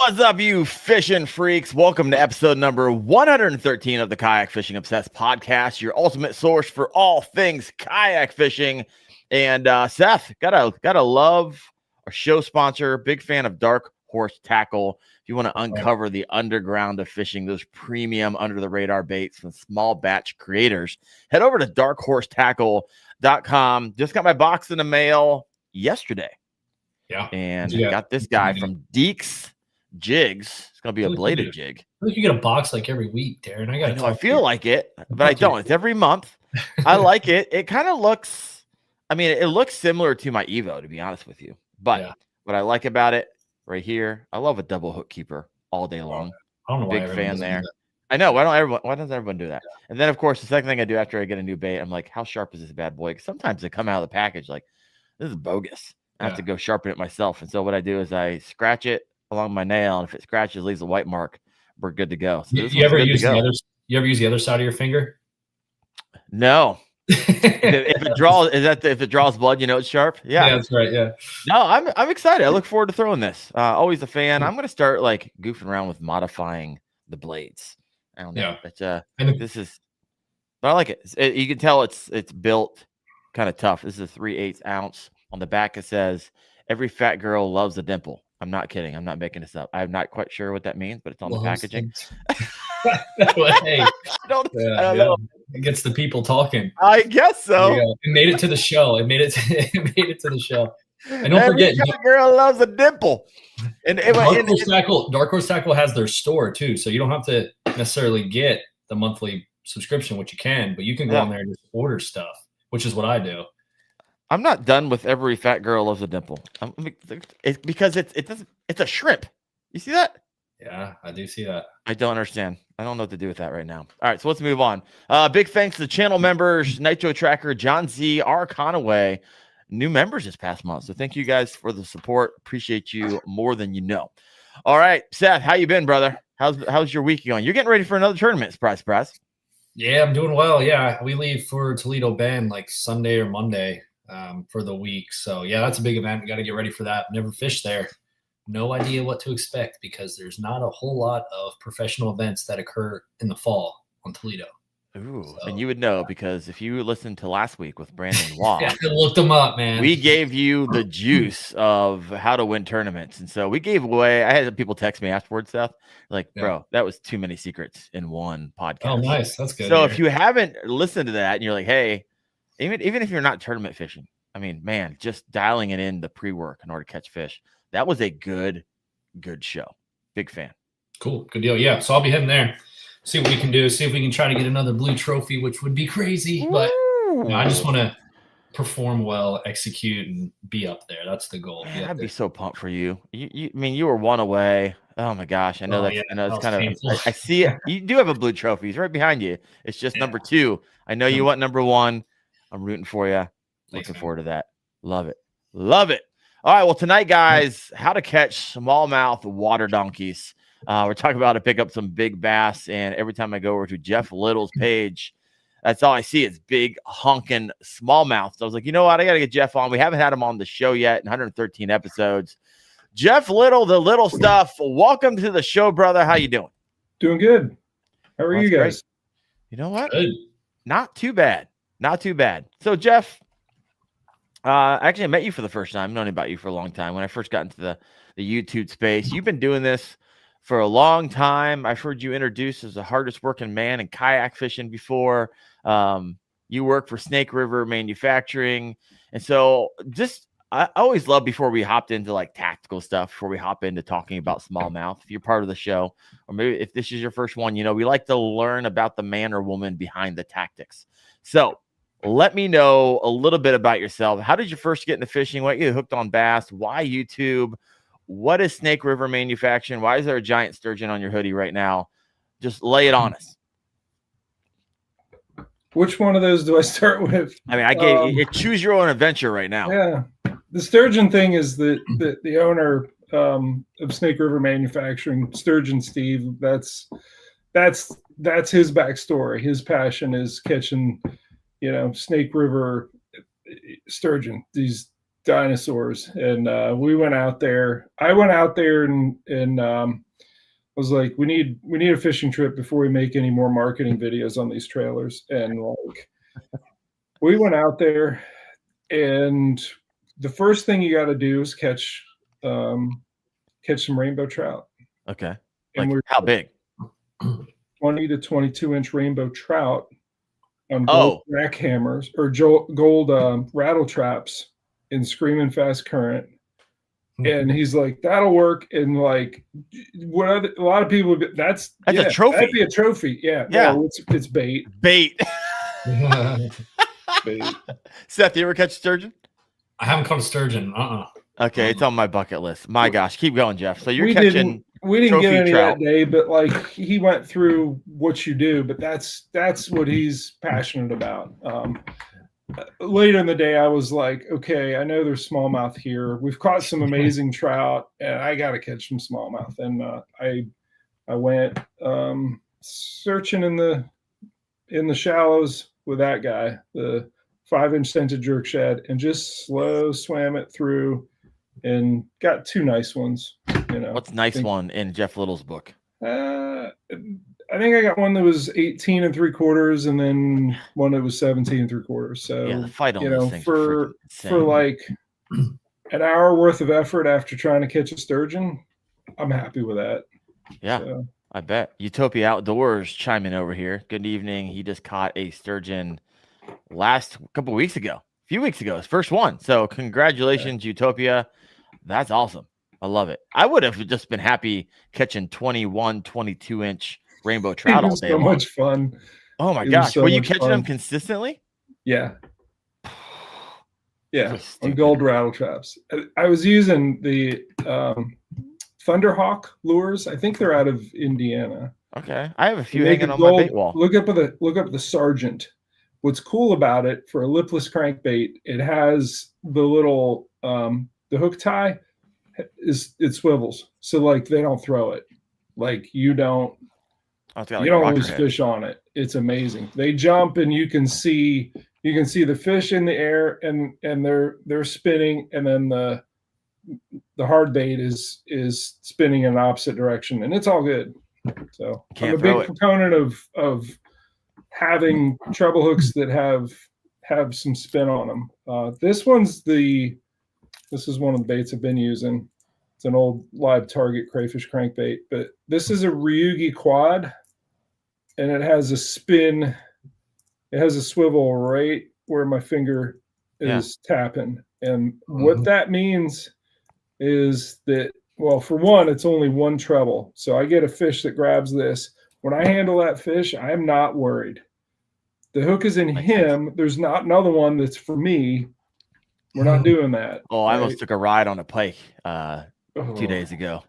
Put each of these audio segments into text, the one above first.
What's up, you fishing freaks? Welcome to episode number 113 of the Kayak Fishing Obsessed Podcast, your ultimate source for all things kayak fishing. And Seth, gotta love our show sponsor, big fan of Dark Horse Tackle. If you want to uncover the underground of fishing, those premium under the radar baits from small batch creators, head over to darkhorsetackle.com. Just got my box in the mail yesterday. Yeah. And got this guy from Deeks Jigs. It's gonna be a bladed jig. I think you get a box like every week, Darren. I feel like it, but I don't. It's every month. I like it. It kind of looks, it looks similar to my Evo, to be honest with you. But what I like about it right here, I love a double hook keeper all day long. I don't know why big fan there. I know. Why doesn't everyone do that? Yeah. And then of course the second thing I do after I get a new bait, I'm like, how sharp is this bad boy? Because sometimes they come out of the package like, this is bogus. I have to go sharpen it myself. And so what I do is I scratch it along my nail, and if it scratches, leaves a white mark, we're good to go. So you ever use the other side of your finger? No. if it draws, if it draws blood, it's sharp. Yeah, that's right. Yeah. No, I'm excited. I look forward to throwing this. Always a fan. I'm gonna start like goofing around with modifying the blades. I don't know. Yeah. But I like it. You can tell it's built kind of tough. This is a 3/8 ounce. On the back, it says, "Every fat girl loves a dimple." I'm not kidding. I'm not making this up. I'm not quite sure what that means, but it's on the packaging. Hey, I don't know. It gets the people talking. I guess so. It made it to the show. It made it to the show. And don't forget, fat girl loves a dimple. And Dark Horse Tackle has their store too, so you don't have to necessarily get the monthly subscription, which you can, but you can go on there and just order stuff, which is what I do. I'm not done with every fat girl loves a dimple. It's because it's a shrimp. You see that? Yeah, I do see that. I don't understand. I don't know what to do with that right now. All right, so let's move on. Big thanks to the channel members, Nitro Tracker, John Z, R. Conaway, new members this past month. So thank you guys for the support. Appreciate you more than you know. All right, Seth, how you been, brother? How's your week going? You're getting ready for another tournament. Surprise, surprise. Yeah, I'm doing well. Yeah, we leave for Toledo Bend like Sunday or Monday. For the week. So yeah, that's a big event. We got to get ready for that. Never fished there. No idea what to expect because there's not a whole lot of professional events that occur in the fall on Toledo. Ooh, so, and you would know because if you listened to last week with Brandon Law, I looked them up, man. We gave you the juice of how to win tournaments. And so we gave away, I had people text me afterwards, Seth, like, bro, that was too many secrets in one podcast. Oh, nice. That's good. So if you haven't listened to that and you're like, hey, even if you're not tournament fishing, man, just dialing it in the pre-work in order to catch fish. That was a good show. Big fan. Cool. Good deal. Yeah. So I'll be heading there. See what we can do. See if we can try to get another blue trophy, which would be crazy. But I just want to perform well, execute, and be up there. That's the goal. Man, I'd be so pumped for you. You were one away. Oh my gosh. I know I know it's kind painful. I see it. You do have a blue trophy. It's right behind you. It's just number 2. I know you want number 1. I'm rooting for you. Looking forward to that. Love it. Love it. All right. Well, tonight, guys, how to catch smallmouth water donkeys. We're talking about how to pick up some big bass. And every time I go over to Jeff Little's page, that's all I see is big honking smallmouth. So I was like, you know what? I got to get Jeff on. We haven't had him on the show yet in 113 episodes. Jeff Little, the little stuff. Welcome to the show, brother. How you doing? Doing good. How are you guys? Great. You know what? Good. Not too bad. Not too bad. So, Jeff, actually, I met you for the first time. I've known about you for a long time. When I first got into the YouTube space, you've been doing this for a long time. I've heard you introduced as the hardest working man in kayak fishing before. You work for Snake River Manufacturing. And so I always love before we hopped into like tactical stuff, before we hop into talking about smallmouth, if you're part of the show, or maybe if this is your first one, we like to learn about the man or woman behind the tactics. So let me know a little bit about yourself. How did you first get into fishing? What you hooked on bass? Why YouTube? What is Snake River Manufacturing? Why is there a giant sturgeon on your hoodie right now? Just lay it on us. Which one of those do I start with? I gave you choose your own adventure right now. Yeah. The sturgeon thing is the owner of Snake River Manufacturing, Sturgeon Steve. That's his backstory. His passion is catching, Snake River sturgeon, these dinosaurs, and we went out there. I went out there and was like, we need a fishing trip before we make any more marketing videos on these trailers. And like, we went out there, and the first thing you got to do is catch some rainbow trout. Okay. And like how big? 20 to 22-inch rainbow trout on gold rack hammers or gold rattle traps in Screaming Fast Current. And he's like, that'll work. And like, a lot of people, that's a trophy. That'd be a trophy. Yeah. Yeah. No, it's bait. Bait. Bait. Seth, you ever catch sturgeon? I haven't caught a sturgeon. Okay, it's on my bucket list. My gosh, keep going, Jeff. So you're we catching. Didn't get any trout that day, but like he went through what you do. But that's what he's passionate about. Later in the day, I was like, okay, I know there's smallmouth here. We've caught some amazing trout, and I got to catch some smallmouth. And I went searching in the shallows with that guy, the 5-inch scented jerk shad, and just slow swam it through and got 2 nice ones. What's nice one in Jeff Little's book? I think I got one that was 18 3/4 and then one that was 17 3/4. So yeah, the fight on these things for like an hour worth of effort after trying to catch a sturgeon, I'm happy with that. Yeah, so. I bet. Utopia Outdoors chiming over here. Good evening. He just caught a sturgeon a few weeks ago, his first one. So congratulations, Utopia. That's awesome. I love it. I would have just been happy catching 21, 22-inch rainbow trout all day. So much fun. Oh my gosh. Were you catching them consistently? Yeah. Yeah. On gold rattle traps. I was using the Thunderhawk lures. I think they're out of Indiana. Okay. I have a few hanging on my bait wall. Look up the Sergeant. What's cool about it, for a lipless crankbait, it has the little the hook tie it swivels, so like they don't throw it. Like you don't lose fish on it. It's amazing. They jump and you can see the fish in the air and they're spinning, and then the hard bait is spinning in the opposite direction, and it's all good. So I'm a big proponent of having treble hooks that have some spin on them. This is one of the baits I've been using. It's an old live target crayfish crankbait, but this is a Ryugi quad, and it has a spin. It has a swivel right where my finger is tapping. And what that means is that, well, for one, it's only one treble. So I get a fish that grabs this. When I handle that fish, I'm not worried. The hook is in him. There's not another one that's for me. We're not doing that. Oh, I almost took a ride on a pike 2 days ago.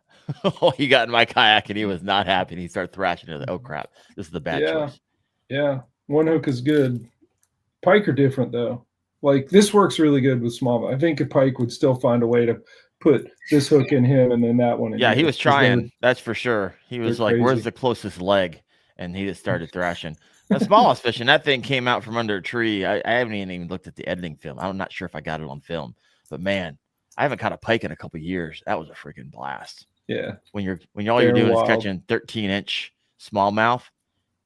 He got in my kayak and he was not happy. And he started thrashing it. Oh crap! This is the bad choice. Yeah, one hook is good. Pike are different though. Like this works really good with smallmouth. I think a pike would still find a way to put this hook in him and then that one in him. He was trying. That's for sure. He was like, crazy. Where's the closest leg? And he just started thrashing. The smallest fishing, that thing came out from under a tree. I haven't even looked at the editing film. I'm not sure if I got it on film, but man, I haven't caught a pike in a couple of years. That was a freaking blast. Yeah. When all you're doing is catching 13-inch smallmouth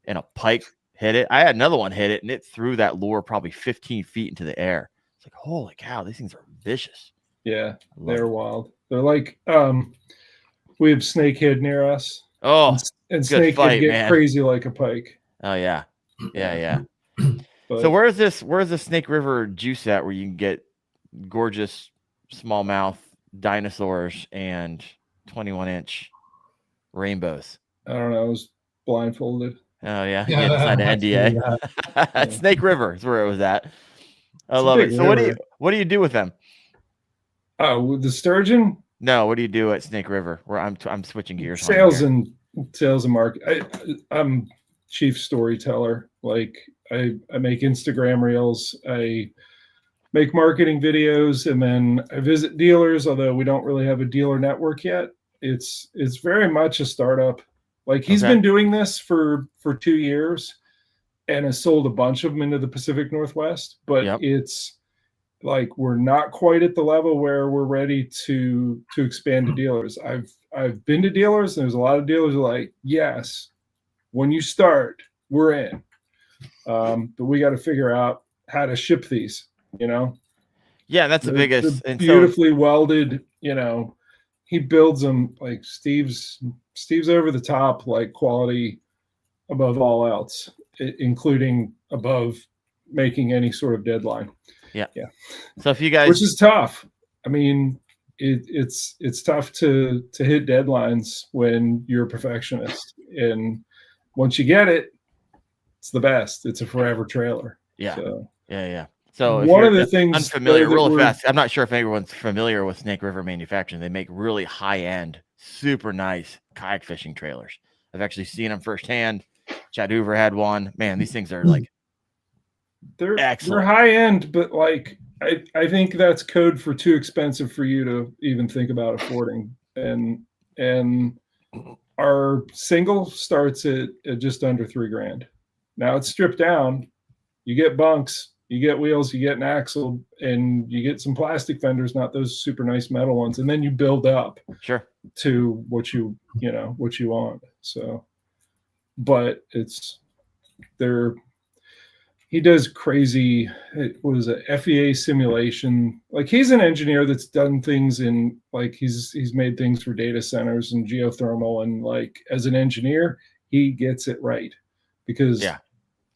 and a pike hit it. I had another one hit it and it threw that lure probably 15 feet into the air. It's like, holy cow, these things are vicious. Yeah, they're wild. They're like, we have snakehead near us. Oh, and snakehead get crazy like a pike. Oh yeah. Yeah. So where's the Snake River juice at where you can get gorgeous smallmouth dinosaurs and 21-inch rainbows? I don't know. I was blindfolded. Oh yeah. You had to sign an NDA. Snake River is where it was at. I love it. So what do you do with them? Oh, with the sturgeon? No, what do you do at Snake River? Where I'm switching gears. Sales and market. I'm chief storyteller. Like I make Instagram reels, I make marketing videos, and then I visit dealers, although we don't really have a dealer network yet. It's very much a startup. Like he's been doing this for 2 years and has sold a bunch of them into the Pacific Northwest, but it's like we're not quite at the level where we're ready to expand to dealers. I've been to dealers, and there's a lot of dealers who are like, yes, when you start, we're in. But we got to figure out how to ship these, you know? Yeah, that's the biggest. They're And beautifully welded, you know. He builds them like Steve's over the top, like quality above all else, including above making any sort of deadline. Yeah. Yeah. So if you guys, which is tough. I mean, it's tough to hit deadlines when you're a perfectionist. And once you get it, it's the best. It's a forever trailer. Yeah. So. Yeah. So one of the things unfamiliar, real fast, I'm not sure if everyone's familiar with Snake River Manufacturing. They make really high-end, super nice kayak fishing trailers. I've actually seen them firsthand. Chad Hoover had one. Man, these things are like they're excellent. They're high end, but like I think that's code for too expensive for you to even think about affording. And our single starts at just under $3,000. Now it's stripped down. You get bunks, you get wheels, you get an axle, and you get some plastic fenders, not those super nice metal ones, and then you build up to what you want. So, but he does crazy, what is it, FEA simulation. Like he's an engineer that's done things in, like he's made things for data centers and geothermal, and like as an engineer, he gets it right, because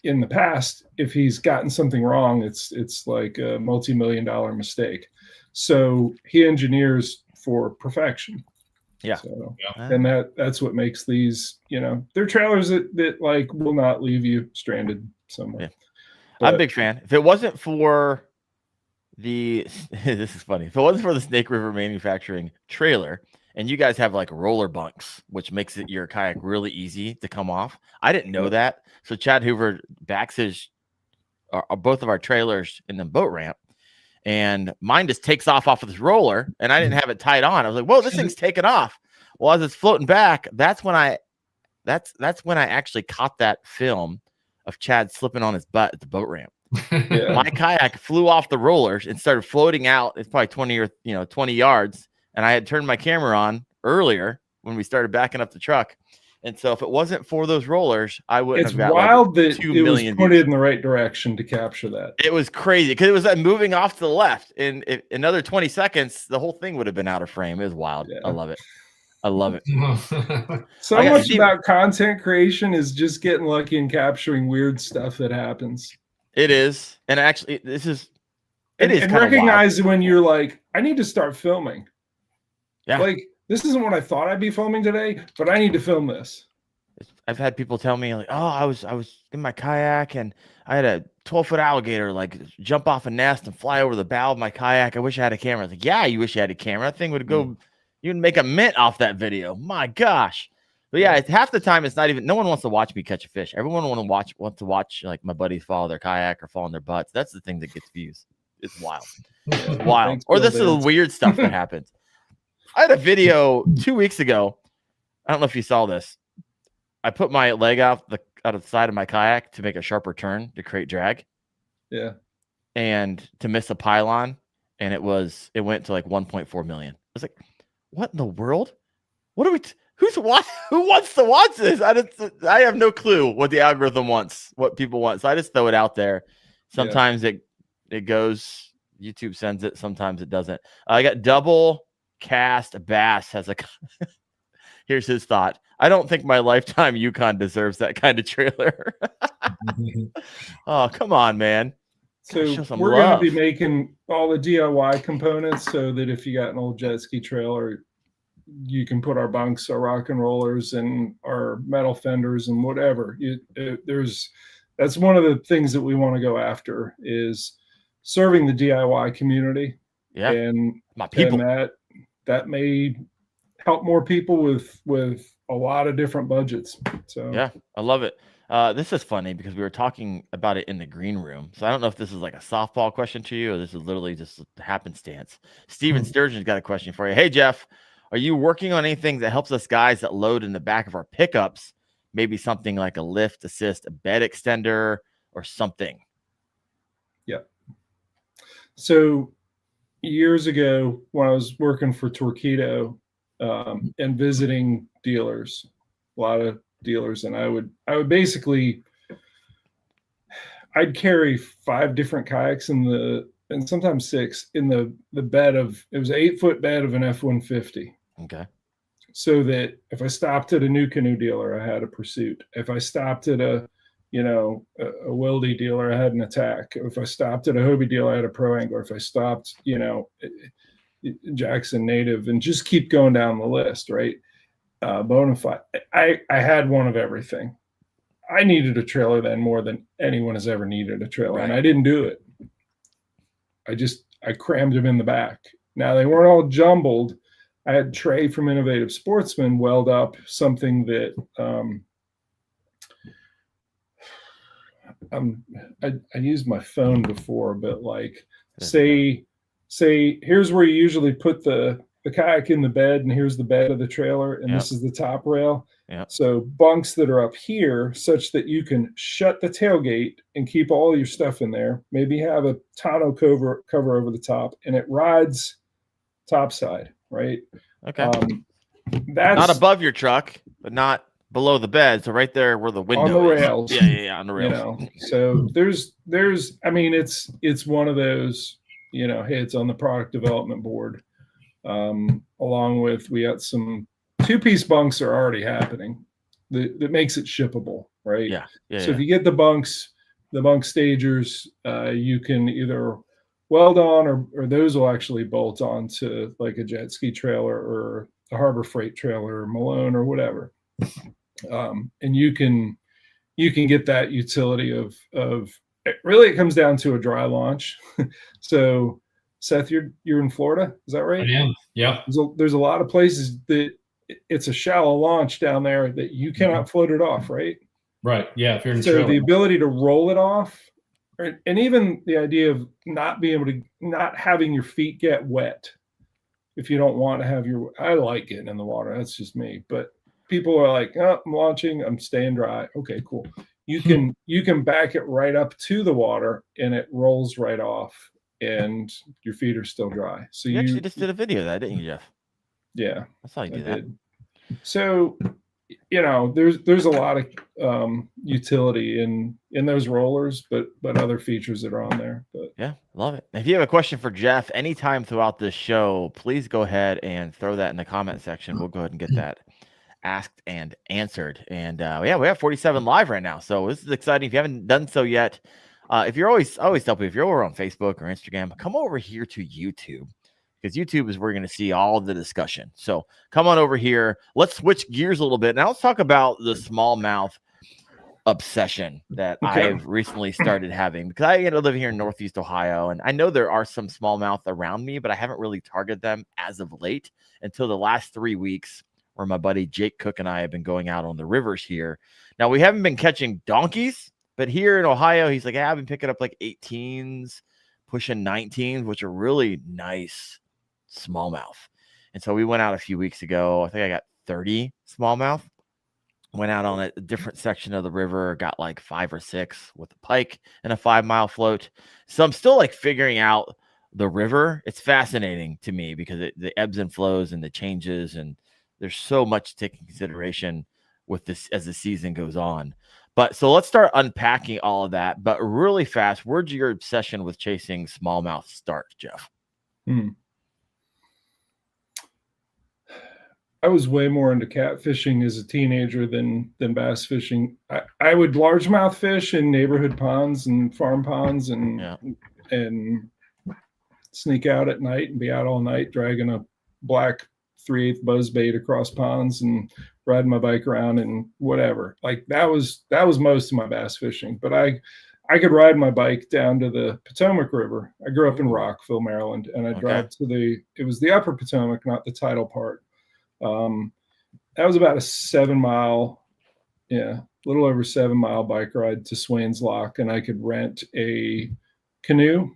in the past, if he's gotten something wrong, it's like a multi-million-dollar mistake. So he engineers for perfection. Yeah. So, and that's what makes these, you know, they're trailers that like will not leave you stranded somewhere. Yeah. But I'm a big fan. If it wasn't for this is funny. If it wasn't for the Snake River Manufacturing trailer, and you guys have like roller bunks, which makes it your kayak really easy to come off. I didn't know that. So Chad Hoover backs both of our trailers in the boat ramp, and mine just takes off of this roller, and I didn't have it tied on. I was like, whoa, this thing's taking off. Well, as it's floating back, that's when I actually caught that film of Chad slipping on his butt at the boat ramp. My kayak flew off the rollers and started floating out. It's probably 20 yards. And I had turned my camera on earlier when we started backing up the truck. And so if it wasn't for those rollers, I wouldn't have got wild like that it was pointed in the right direction to capture that. It was crazy because it was like moving off to the left. And another 20 seconds, the whole thing would have been out of frame. It was wild. Yeah. I love it. I love it. So much about content creation is just getting lucky and capturing weird stuff that happens. It is. And actually, and recognize when you're like, I need to start filming. Yeah. Like, this isn't what I thought I'd be filming today, but I need to film this. I've had people tell me like, oh, I was in my kayak and I had a 12-foot alligator like jump off a nest and fly over the bow of my kayak. I wish I had a camera. I was like, yeah, you wish you had a camera. That thing would go, you'd make a mint off that video. My gosh. But yeah, half the time it's not even, no one wants to watch me catch a fish. Everyone wants to watch like my buddies follow their kayak or fall on their butts. That's the thing that gets views. It's wild. It's wild. Thanks, or this is the weird stuff that happens. I had a video 2 weeks ago. I don't know if you saw this. I put my leg out of the side of my kayak to make a sharper turn to create drag. Yeah. And to miss a pylon. And it went to like 1.4 million. I was like, what in the world? What are we, who wants to watch this? I have no clue what the algorithm wants, what people want. So I just throw it out there. Sometimes it goes, YouTube sends it. Sometimes it doesn't. I got Double Cast Bass has a here's his thought. I don't think my lifetime Yukon deserves that kind of trailer. Oh, come on, man. So we're going to be making all the DIY components so that if you got an old jet ski trailer, you can put our bunks, our rock and rollers, and our metal fenders and whatever. That's one of the things that we want to go after is serving the DIY community. Yeah, and my people. And that may help more people with a lot of different budgets. So yeah, I love it. This is funny because we were talking about it in the green room. So I don't know if this is like a softball question to you or this is literally just happenstance. Steven Sturgeon's got a question for you. Hey, Jeff, are you working on anything that helps us guys that load in the back of our pickups? Maybe something like a lift assist, a bed extender or something. Yeah. So years ago when I was working for Torpedo and visiting dealers, a lot of dealers, and I would basically, I'd carry 5 different kayaks and sometimes 6 in the bed of, it was an 8-foot bed of an F-150. Okay. So that if I stopped at a new canoe dealer, I had a Pursuit. If I stopped at a Wildy dealer, I had an Attack. If I stopped at a Hobie dealer, I had a Pro Angler. If I stopped, Jackson Native, and just keep going down the list, right? Bonafide. I had one of everything. I needed a trailer then more than anyone has ever needed a trailer, and I didn't do it. I crammed them in the back. Now they weren't all jumbled. I had Trey from Innovative Sportsman weld up something that I used my phone before, but like say here's where you usually put the kayak in the bed, and here's the bed of the trailer, and this is the top rail. So bunks that are up here such that you can shut the tailgate and keep all your stuff in there, maybe have a tonneau cover over the top, and it rides topside, right? Okay. That's not above your truck, but not below the bed. So right there where the window on the rails. Yeah, on the rails. So there's I mean, it's one of those, hey, it's on the product development board. Along with, we got some 2-piece bunks are already happening that makes it shippable, right? So if you get the bunk stagers, you can either weld on or those will actually bolt on to like a jet ski trailer or a Harbor Freight trailer or Malone or whatever. And you can get that utility of really, it comes down to a dry launch. So Seth, you're in Florida, is that right? I am. Yeah. There's a lot of places that it's a shallow launch down there that you cannot float it off, right? Right. Yeah. If you're in so the ability to roll it off, and even the idea of not having your feet get wet. If you don't want to have I like getting in the water. That's just me. But people are like, oh, I'm launching, I'm staying dry. Okay, cool. You can back it right up to the water and it rolls right off and your feet are still dry. So you actually just did a video of that, didn't you, Jeff? Yeah. That's how you do that. So, there's a lot of utility in those rollers, but other features that are on there. But yeah, love it. If you have a question for Jeff anytime throughout this show, please go ahead and throw that in the comment section. We'll go ahead and get that asked and answered. And we have 47 live right now, so this is exciting. If you haven't done so yet, if you're always tell people, if you're over on Facebook or Instagram, come over here to YouTube, because YouTube is where you're going to see all the discussion. So come on over here. Let's switch gears a little bit. Now let's talk about the smallmouth obsession that I've recently started having, because I live here in Northeast Ohio, and I know there are some smallmouth around me, but I haven't really targeted them as of late until the last 3 weeks, where my buddy Jake Cook and I have been going out on the rivers here. Now, we haven't been catching donkeys, but here in Ohio, he's like, hey, I've been picking up like 18s, pushing 19s, which are really nice smallmouth. And so we went out a few weeks ago. I think I got 30 smallmouth. Went out on a different section of the river, got like 5 or 6 with a pike and a 5-mile float. So I'm still like figuring out the river. It's fascinating to me because the ebbs and flows and the changes, and there's so much to take into consideration with this as the season goes on. But so let's start unpacking all of that. But really fast, where'd your obsession with chasing smallmouth start, Jeff? I was way more into catfishing as a teenager than bass fishing. I would largemouth fish in neighborhood ponds and farm ponds and sneak out at night and be out all night dragging a black 3/8 buzzbait across ponds and riding my bike around and whatever. Like that was most of my bass fishing. But I could ride my bike down to the Potomac River. I grew up in Rockville, Maryland, and I drive to it was the upper Potomac, not the tidal part. That was about a 7-mile, a little over 7-mile bike ride to Swains Lock, and I could rent a canoe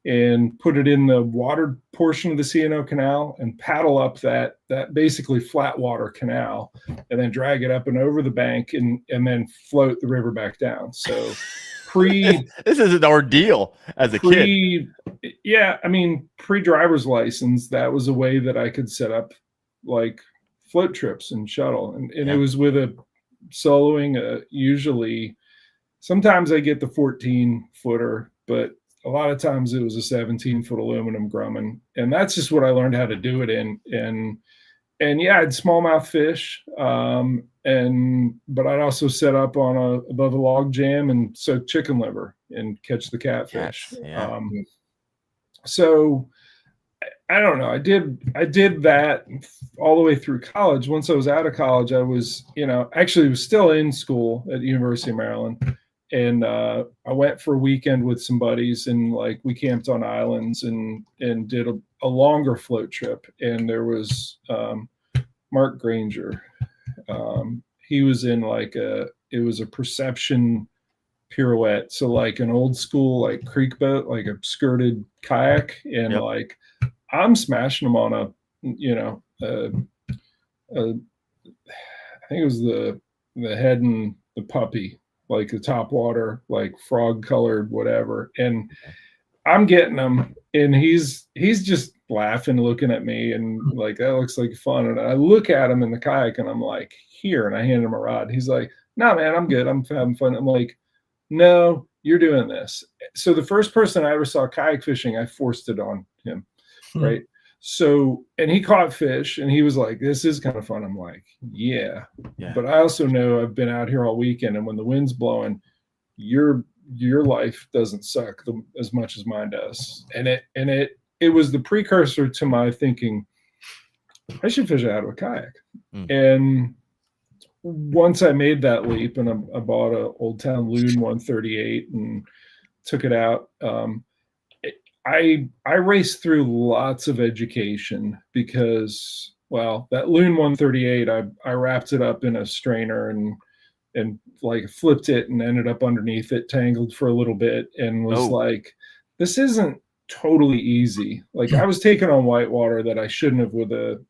and put it in the water portion of the C&O Canal and paddle up that basically flat water canal, and then drag it up and over the bank and then float the river back down. So this is an ordeal as a kid. Yeah, I mean, pre-driver's license, that was a way that I could set up like float trips and shuttle, and it was with a soloing. Usually, sometimes I get the 14-footer, but a lot of times it was a 17-foot aluminum Grumman, and that's just what I learned how to do it in. And yeah, I'd smallmouth fish, but I'd also set up on above a log jam and soak chicken liver and catch the catfish. So I don't know. I did that all the way through college. Once I was out of college, I was, actually was still in school at the University of Maryland. And I went for a weekend with some buddies, and like we camped on islands and did a longer float trip. And there was Mark Granger. He was in it was a perception pirouette, so like an old school like creek boat, like a skirted kayak, and like I'm smashing them on I think it was the head and the puppy, like the top water, like frog colored, whatever. And I'm getting him, and he's just laughing, looking at me, and like, that looks like fun. And I look at him in the kayak, and I'm like, here, and I hand him a rod. He's like, no, man, I'm good. I'm having fun. I'm like, no, you're doing this. So the first person I ever saw kayak fishing, I forced it on him, right? So, and he caught fish, and he was like, this is kind of fun. I'm like, yeah. But I also know I've been out here all weekend, and when the wind's blowing, your life doesn't suck as much as mine does. And it was the precursor to my thinking, I should fish out of a kayak. And once I made that leap, and I bought a Old Town Loon 138 and took it out, I raced through lots of education because, well, that Loon 138, I wrapped it up in a strainer and like flipped it and ended up underneath it, tangled for a little bit, and was like, this isn't totally easy. Like, I was taking on whitewater that I shouldn't have with a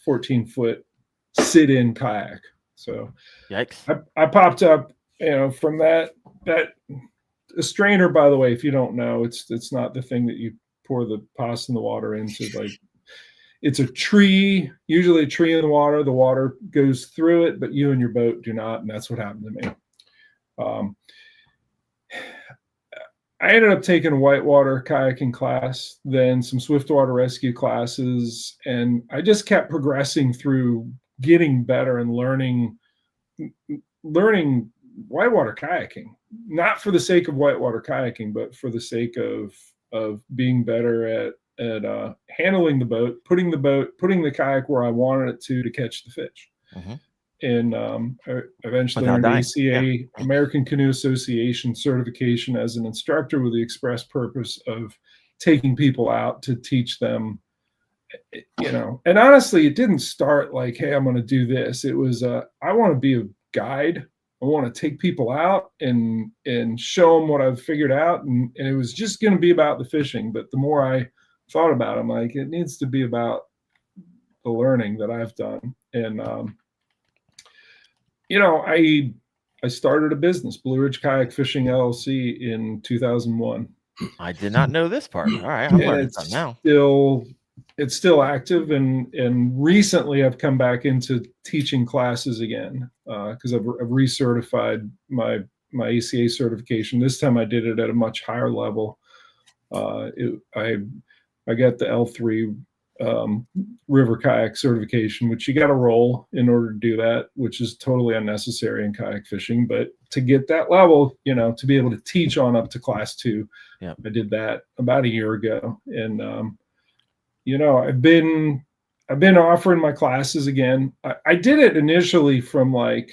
14-foot sit-in kayak. So yikes. I popped up, from that a strainer, by the way, if you don't know, it's not the thing that you pour the pasta in the water into. Like, it's a tree, usually a tree in the water goes through it, but you and your boat do not. And that's what happened to me. I ended up taking a whitewater kayaking class, then some swiftwater rescue classes, and I just kept progressing through getting better and learning whitewater kayaking, not for the sake of whitewater kayaking, but for the sake of being better at handling the boat, putting the kayak where I wanted it to catch the fish. And I eventually earned ACA, American Canoe Association certification as an instructor, with the express purpose of taking people out to teach them, and honestly, it didn't start like, hey, I'm going to do this. It was, I want to be a guide. I want to take people out and show them what I've figured out. And it was just going to be about the fishing. But the more I thought about it, I'm like, it needs to be about the learning that I've done. And, I started a business, Blue Ridge Kayak Fishing LLC, in 2001. I did not know this part. All right, I'm learning something now. It's still active, and recently I've come back into teaching classes again because I've recertified my ACA certification. This time I did it at a much higher level. I got the L3 river kayak certification, which you got to roll in order to do that, which is totally unnecessary in kayak fishing. But to get that level, to be able to teach on up to class 2, I did that about a year ago. And I've been offering my classes again. I did it initially from like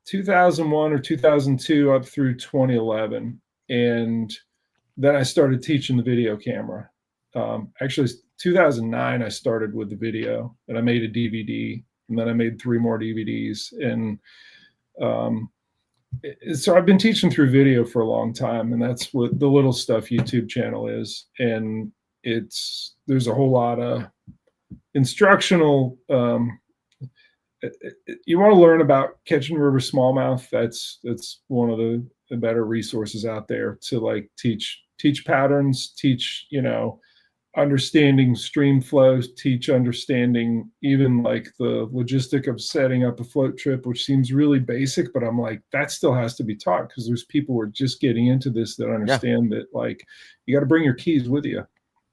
2001 or 2002 up through 2011, and then I started teaching the video camera. Actually, 2009 I started with the video, and I made a DVD, and then I made 3 more DVDs, and so I've been teaching through video for a long time, and that's what the Little Stuff YouTube channel is. And there's a whole lot of instructional. You want to learn about catching river smallmouth. That's one of better resources out there to like teach patterns, teach, understanding stream flows, teach understanding even like the logistic of setting up a float trip, which seems really basic, but I'm like, that still has to be taught because there's people who are just getting into this that understand that like you got to bring your keys with you.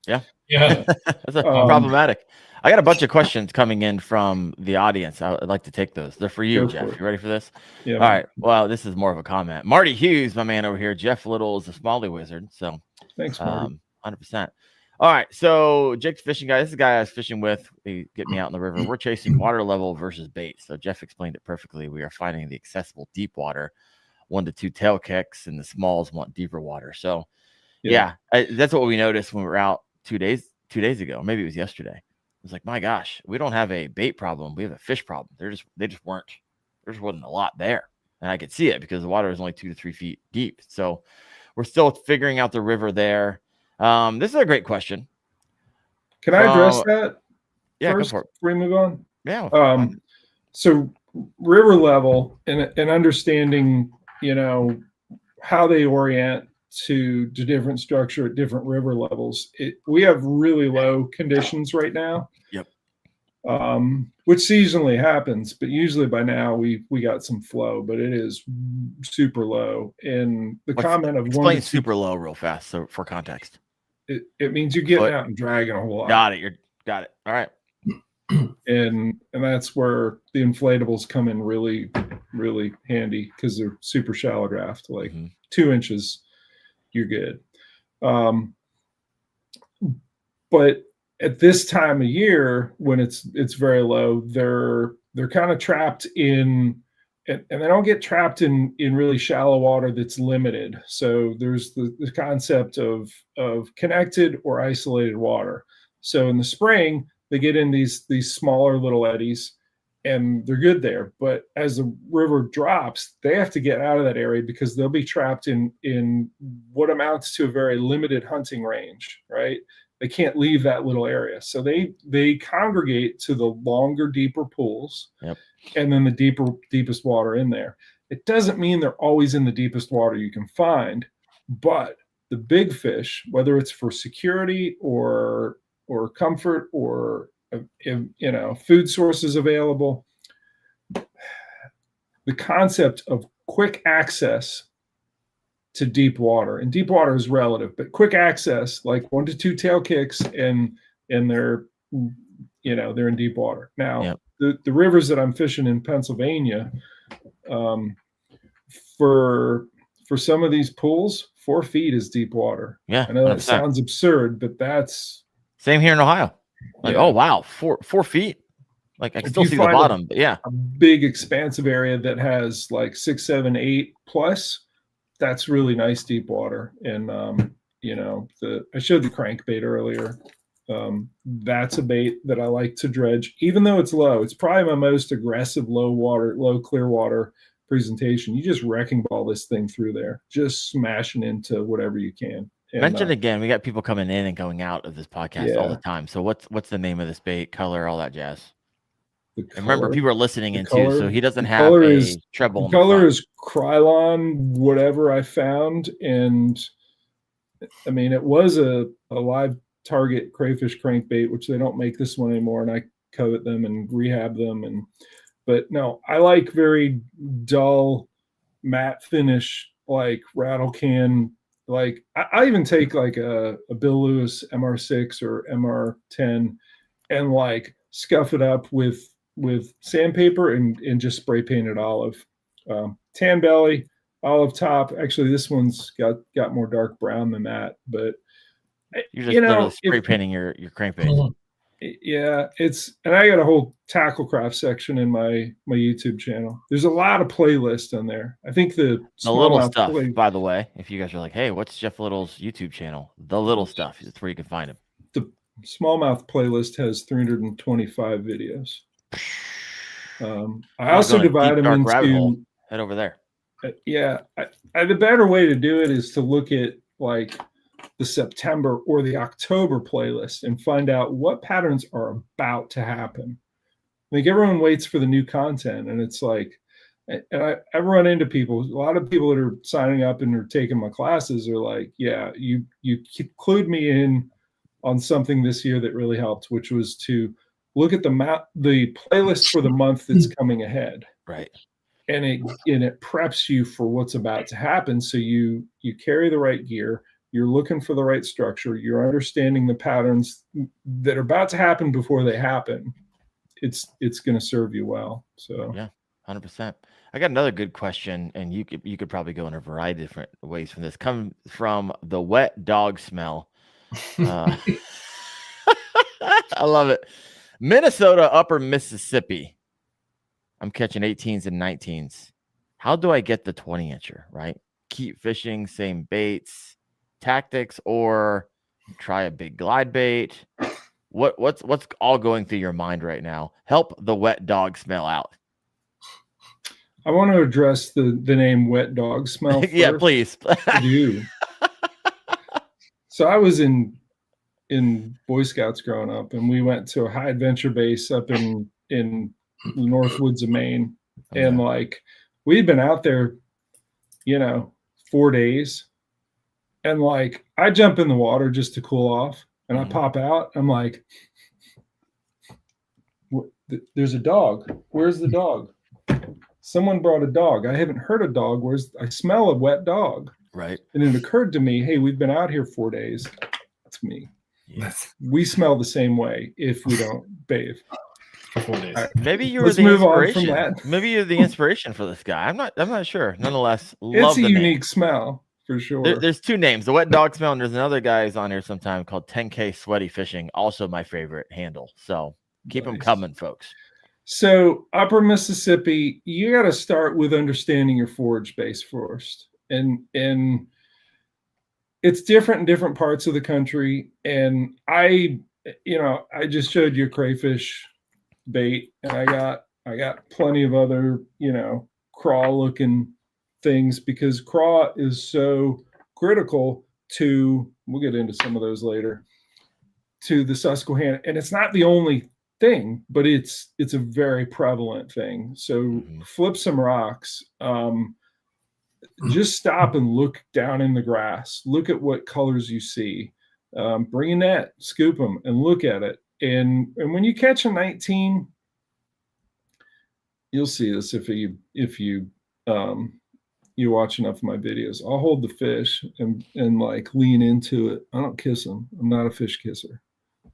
Yeah. Yeah. That's problematic. I got a bunch of questions coming in from the audience. I'd like to take those. They're for you, Jeff. You ready for this? Yeah. All right. Well, this is more of a comment. Marty Hughes, my man over here. Jeff Little is a Smalley wizard. So thanks, Marty. 100%. All right. So Jake's fishing guy. This is the guy I was fishing with. He get me out in the river. We're chasing water level versus bait. So Jeff explained it perfectly. We are finding the accessible deep water, 1 to 2 tail kicks, and the smalls want deeper water. So that's what we noticed when we were out 2 days ago. Maybe it was yesterday. It was like, my gosh, we don't have a bait problem. We have a fish problem. They just weren't. There just wasn't a lot there. And I could see it because the water is only 2 to 3 feet deep. So we're still figuring out the river there. This is a great question. Can I address that? Yeah, first go for it. Before we move on? Yeah. So river level and understanding, how they orient to different structure at different river levels. We have really low conditions right now. Yep. Which seasonally happens, but usually by now we got some flow, but it is super low. And the comment of explain super low real fast. So for context, it means you're getting out and dragging a whole lot. Got it. All right. And that's where the inflatables come in really, really handy because they're super shallow draft, like 2 inches, you're good. But at this time of year, when it's very low, they're kind of trapped in, and they don't get trapped in really shallow water that's limited. So there's the concept of connected or isolated water. So in the spring, they get in these smaller little eddies and they're good there. But as the river drops, they have to get out of that area because they'll be trapped in what amounts to a very limited hunting range, right? They can't leave that little area. So they congregate to the longer, deeper pools, and then the deepest water in there. It doesn't mean they're always in the deepest water you can find, but the big fish, whether it's for security or comfort or food sources available, the concept of quick access to deep water, and deep water is relative, but quick access, like 1 to 2 tail kicks, and they're in deep water. Now, the rivers that I'm fishing in Pennsylvania, for some of these pools, 4 feet is deep water. Yeah, I know that 100%. sounds absurd, but that's same here in Ohio. Like, oh wow, 4 feet. Like I can still see the bottom, but yeah, a big expansive area that has like 6, 7, 8 plus. That's really nice deep water. And I showed the crankbait earlier. That's a bait that I like to dredge, even though it's low. It's probably my most aggressive low clear water presentation. You just wrecking ball this thing through there, just smashing into whatever you can. And, mention again, we got people coming in and going out of this podcast all the time. So what's the name of this bait, color, all that jazz? Remember, people are listening in too, so he doesn't have a treble. The color is Krylon, whatever I found, and I mean it was a live target crayfish crankbait, which they don't make this one anymore, and I covet them and rehab them. But no, I like very dull matte finish, like rattle can. Like I even take like a Bill Lewis MR6 or MR10 and like scuff it up with sandpaper and just spray painted olive. Tan belly, olive top. Actually, this one's got more dark brown than that, but you're just spray painting your crankbait. Yeah, and I got a whole tackle craft section in my YouTube channel. There's a lot of playlists on there. I think the little stuff, by the way, if you guys are like, hey, what's Jeff Little's YouTube channel? The little stuff is where you can find him. The Smallmouth playlist has 325 videos. I also divide them into head over there. The better way to do it is to look at like the September or the October playlist and find out what patterns are about to happen. Like everyone waits for the new content, and it's like And I've run into people, a lot of people that are signing up and are taking my classes are like, yeah, you clued me in on something this year that really helped, which was to look at the playlist for the month that's coming ahead. Right. And it preps you for what's about to happen. So you carry the right gear, you're looking for the right structure, you're understanding the patterns that are about to happen before they happen. It's going to serve you well. So yeah, 100%. I got another good question, and you could probably go in a variety of different ways from this. Come from the wet dog smell. I love it. Minnesota, Upper Mississippi. I'm catching 18s and 19s. How do I get the 20-incher, right? Keep fishing, same baits, tactics, or try a big glide bait? What's all going through your mind right now? Help the wet dog smell out. I want to address the name wet dog smell first. Yeah, please. I do. So I was in Boy Scouts growing up, and we went to a high adventure base up in the North Woods of Maine. Okay. And like we'd been out there, 4 days. And like I jump in the water just to cool off, and I pop out. I'm like, there's a dog. Where's the dog? Someone brought a dog. I haven't heard a dog. I smell a wet dog. Right. And it occurred to me, hey, we've been out here 4 days. That's me. Yes. We smell the same way if we don't bathe. 4 days. Right. Maybe you were Let's the move on inspiration. from that. Maybe you're the inspiration for this guy. I'm not sure. Nonetheless, it's a unique smell for sure. There's two names: the wet dog smell, and there's another guy who's on here sometime called 10K Sweaty Fishing. Also, my favorite handle. So keep them coming, folks. So Upper Mississippi, you got to start with understanding your forage base first, and it's different in different parts of the country. And I just showed you a crayfish bait, and I got plenty of other craw looking things, because craw is so critical to, we'll get into some of those later, to the Susquehanna. And it's not the only thing, but it's a very prevalent thing. So flip some rocks, just stop and look down in the grass, look at what colors you see, bring a net, scoop them and look at it. And when you catch a 19, you'll see this if you watch enough of my videos. I'll hold the fish and like lean into it. I don't kiss them. I'm not a fish kisser,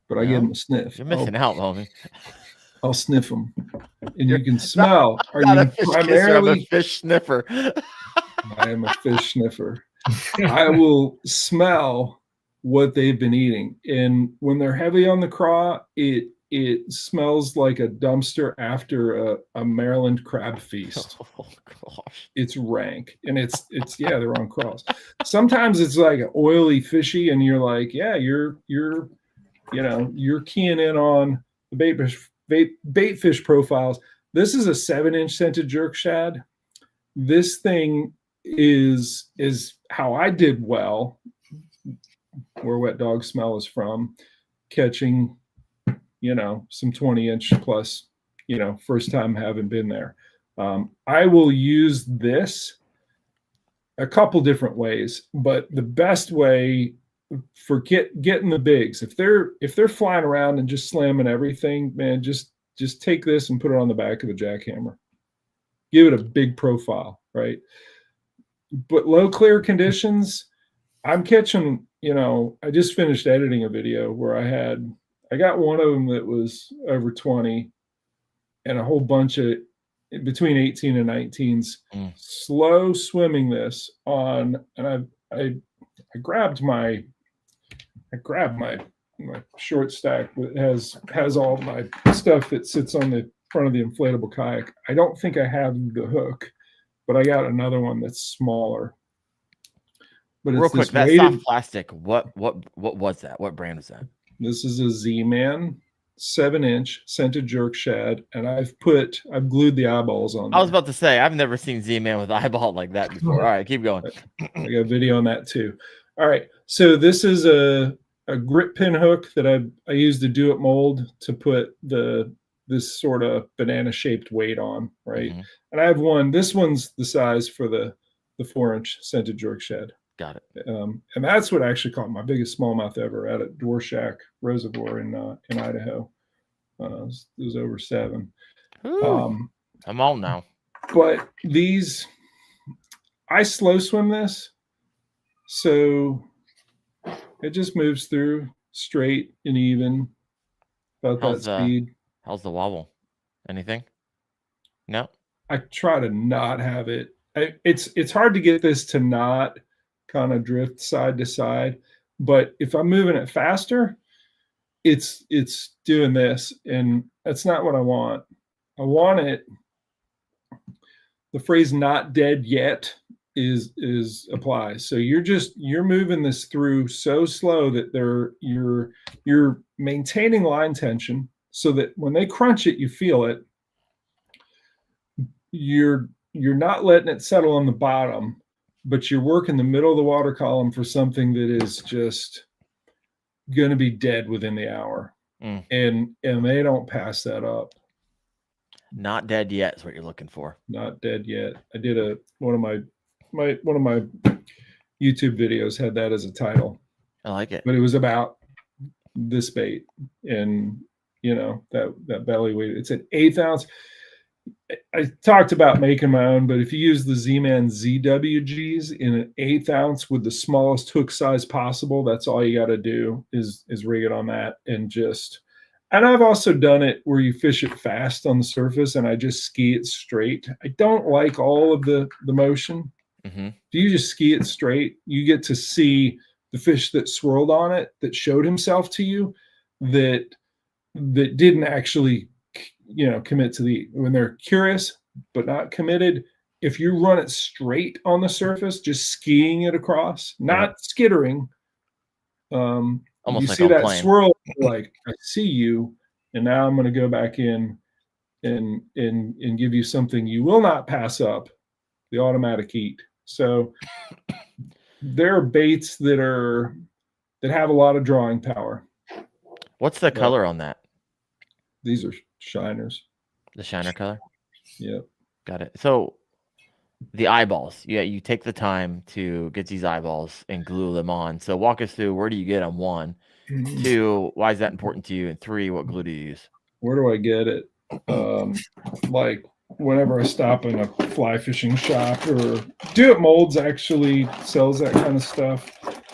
but I give them a sniff. You're missing out, homie. I'll sniff them, and you can smell. Are you a fish kisser? I'm a fish sniffer. I am a fish sniffer. I will smell what they've been eating, and when they're heavy on the craw, it smells like a dumpster after a Maryland crab feast. Oh gosh, it's rank, and it's they're on craws. Sometimes it's like oily, fishy, and you're like, yeah, you're keying in on the bait fish profiles. This is a 7-inch scented jerk shad. This thing is how I did well, where wet dog smell is from, catching some 20-inch plus, first time having been there. I will use this a couple different ways, but the best way for getting the bigs, if they're flying around and just slamming everything, man, just take this and put it on the back of a jackhammer. Give it a big profile, right? But low clear conditions, I'm catching, I just finished editing a video where I got one of them that was over 20 and a whole bunch of between 18 and 19s slow swimming this on, and I grabbed my short stack that has all my stuff that sits on the front of the inflatable kayak. I don't think I have the hook, but I got another one that's smaller. But real quick, that soft plastic, what was that? What brand was that? This is a Z-Man 7-inch scented jerk shad, and I've glued the eyeballs on there. I was about to say, I've never seen Z-Man with eyeball like that before. All right, keep going. I got a video on that too. All right, so this is a grip pin hook that I used to do it mold to put the this sort of banana shaped weight on, right? Mm-hmm. And I have one. This one's the size for the 4-inch scented jerk shed. Got it. And that's what actually caught my biggest smallmouth ever at a Dwarshak Reservoir in Idaho. It was over 7. I'm all now. But these, I slow swim this, so it just moves through straight and even about that speed. How's the wobble? Anything? No. I try to not have it. It's hard to get this to not kind of drift side to side, but if I'm moving it faster, it's doing this, and that's not what I want. I want it. The phrase "not dead yet" is applies. So you're moving this through so slow that you're maintaining line tension so that when they crunch it, you feel it. You're not letting it settle on the bottom, but you're working the middle of the water column for something that is just going to be dead within the hour. And they don't pass that up. Not dead yet is what you're looking for. Not dead yet. I did one of my YouTube videos had that as a title. I like it. But it was about this bait and that belly weight. It's an 1/8 ounce. I talked about making my own, but if you use the Z-Man ZWGs in an 1/8 ounce with the smallest hook size possible, that's all you got to do is rig it on that and I've also done it where you fish it fast on the surface and I just ski it straight. I don't like all of the motion. Mm-hmm. If you just ski it straight, you get to see the fish that swirled on it, that showed himself to you, that didn't actually commit to when they're curious but not committed. If you run it straight on the surface, just skiing it across, not skittering, almost you like see that plane. swirl, like I see you, and now I'm going to go back in and give you something you will not pass up, the automatic eat. So there are baits that have a lot of drawing power. What's the color on that? These are shiners. The shiner color? Yeah. Got it. So the eyeballs, you take the time to get these eyeballs and glue them on. So walk us through, where do you get them? 1, 2, why is that important to you? And 3, what glue do you use? Where do I get it? Like whenever I stop in a fly fishing shop, or Do It Molds actually sells that kind of stuff.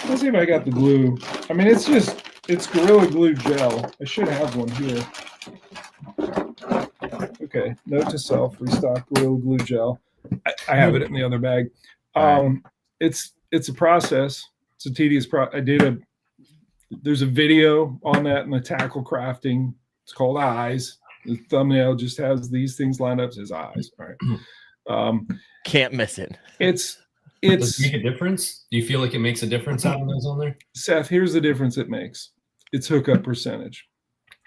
Let's see if I got the glue. I mean, it's Gorilla Glue gel. I should have one here. Okay, note to self, restock Gorilla Glue gel. I have it in the other bag. It's a process. It's a tedious process. There's a video on that in the tackle crafting. It's called Eyes. The thumbnail just has these things lined up. It says Eyes. All right. Can't miss it. Does it make a difference? Do you feel like it makes a difference having those on there? Seth, here's the difference it makes. It's hookup percentage.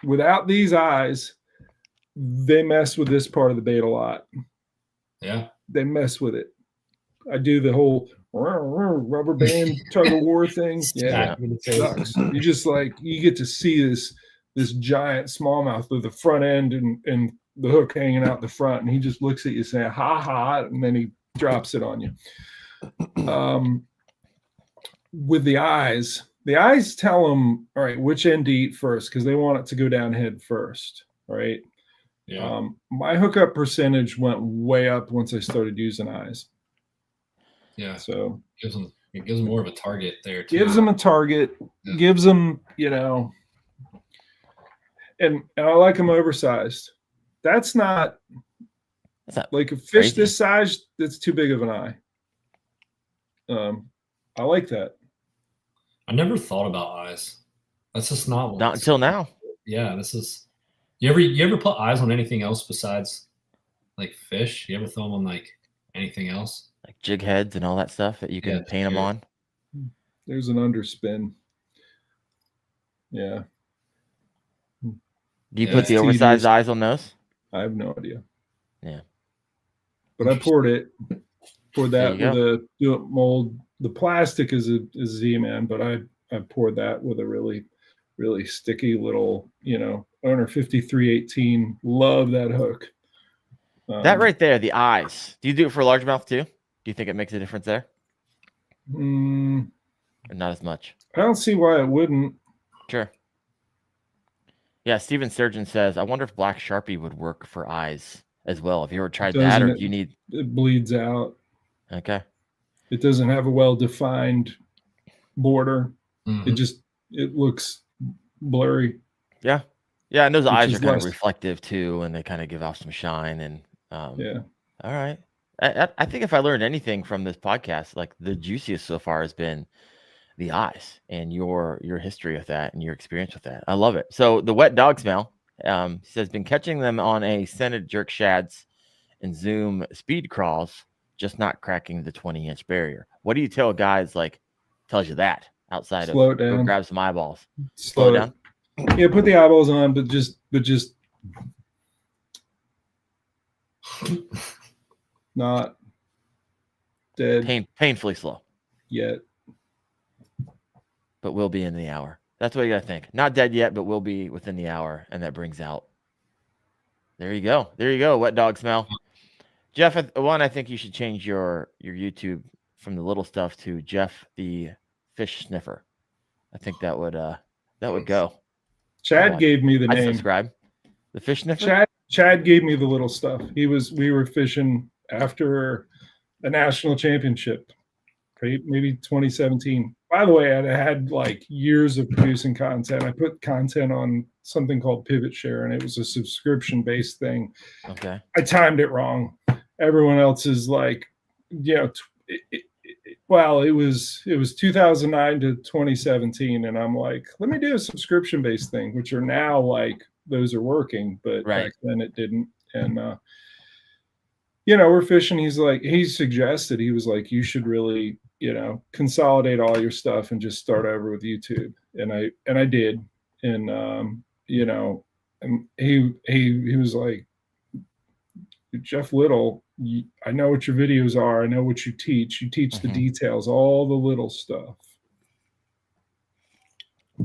Without these eyes, they mess with this part of the bait a lot. Yeah. They mess with it. I do the whole rubber band tug of war thing. Yeah, it sucks. You just you get to see this giant smallmouth with the front end and the hook hanging out the front, and he just looks at you saying "ha ha," and then he drops it on you. With the eyes tell them, all right, which end to eat first, because they want it to go down head first. All right. Yeah. My hookup percentage went way up once I started using eyes. Yeah. So it gives them more of a target there too. Gives them a target, gives them, and I like them oversized. That's not like a fish crazy. This size, that's too big of an eye. I like that. I never thought about eyes. That's just not until now. Yeah, this is. You ever put eyes on anything else besides like fish? You ever throw them on like anything else? Like jig heads and all that stuff that you can paint them on? There's an underspin. Yeah. Do you put the oversized eyes on those? I have no idea. Yeah. But I poured that with a Do It mold. The plastic is a Z-Man, but I poured that with a really really sticky little, owner 5318. Love that hook. That right there, the eyes. Do you do it for largemouth too? Do you think it makes a difference there? Or not as much? I don't see why it wouldn't. Sure. Yeah, Steven Sturgeon says, I wonder if Black Sharpie would work for eyes as well. Have you ever tried that, or do you need... It bleeds out. Okay. It doesn't have a well-defined border. Mm-hmm. It looks blurry. Yeah. Yeah, and those eyes are kind of reflective too, and they kind of give off some shine. And yeah. All right. I think if I learned anything from this podcast, like the juiciest so far has been the eyes and your history with that and your experience with that. I love it. So the wet dog smell, says, been catching them on a scented jerk shads and Zoom speed crawls, just not cracking the 20-inch barrier. What do you tell guys tells you that outside Slow of it down. Go grab some eyeballs? Slow it down. Yeah, put the eyeballs on, but just not dead. Painfully slow. Yet. But will be in the hour. That's what you got to think. Not dead yet, but will be within the hour. And that brings out. There you go. There you go. Wet dog smell. Jeff, I think you should change your YouTube from the little stuff to Jeff the Fish Sniffer. I think that would go. Chad gave me the name. Subscribe. The Fish Sniffer? Chad gave me the little stuff. We were fishing after a national championship, maybe 2017. By the way, I had years of producing content. I put content on something called Pivot Share, and it was a subscription-based thing. Okay. I timed it wrong. Everyone else is it was 2009 to 2017, and I'm like, let me do a subscription-based thing, which are now those are working, but back then it didn't. And we're fishing. He suggested, he was like, you should really consolidate all your stuff and just start over with YouTube. And I did. And and he was like, Jeff Little, I know what your videos are. I know what you teach. You teach the details, all the little stuff.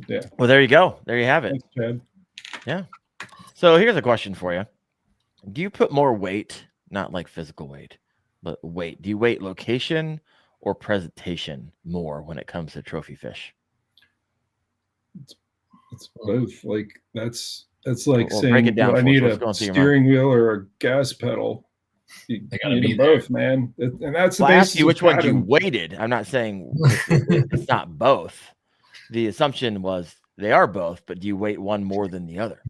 Yeah. Well, there you go. There you have it. Thanks, Chad. Yeah. So here's a question for you. Do you put more weight, not like physical weight, but weight? Do you weight location or presentation more when it comes to trophy fish? It's both. That's like saying, break it down. I need a steering wheel or a gas pedal. You need both, man. And that's the basis. I asked you which one you weighted. I'm not saying it's not both. The assumption was they are both, but do you weight one more than the other?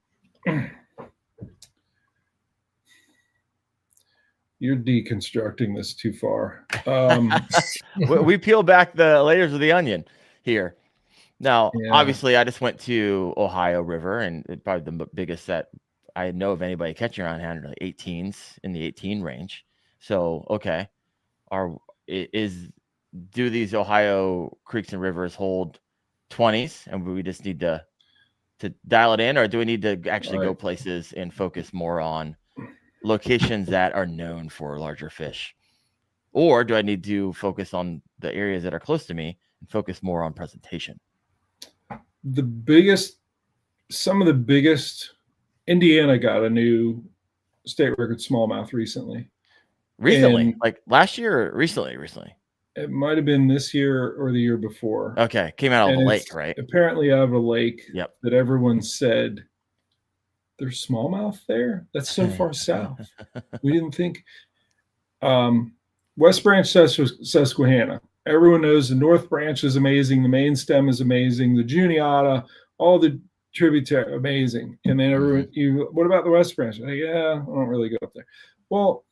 You're deconstructing this too far. We peel back the layers of the onion here. Now, obviously, I just went to Ohio River, and probably the biggest set I know of anybody catching around 18s in the 18 range. So, okay, do these Ohio creeks and rivers hold 20s, and we just need to dial it in, or do we need to actually go places and focus more on locations that are known for larger fish? Or do I need to focus on the areas that are close to me and focus more on presentation? Some of the biggest, Indiana got a new state record smallmouth recently. Recently? Like last year or recently? It might have been this year or the year before. Okay. Came out of the lake, right? Apparently out of a lake that everyone said, there's smallmouth there? That's so far south. We didn't think. West Branch, Susquehanna. Everyone knows the North Branch is amazing. The main stem is amazing. The Juniata, all the tributary, amazing. And then everyone, what about the West Branch? Like, yeah, I don't really go up there. Well,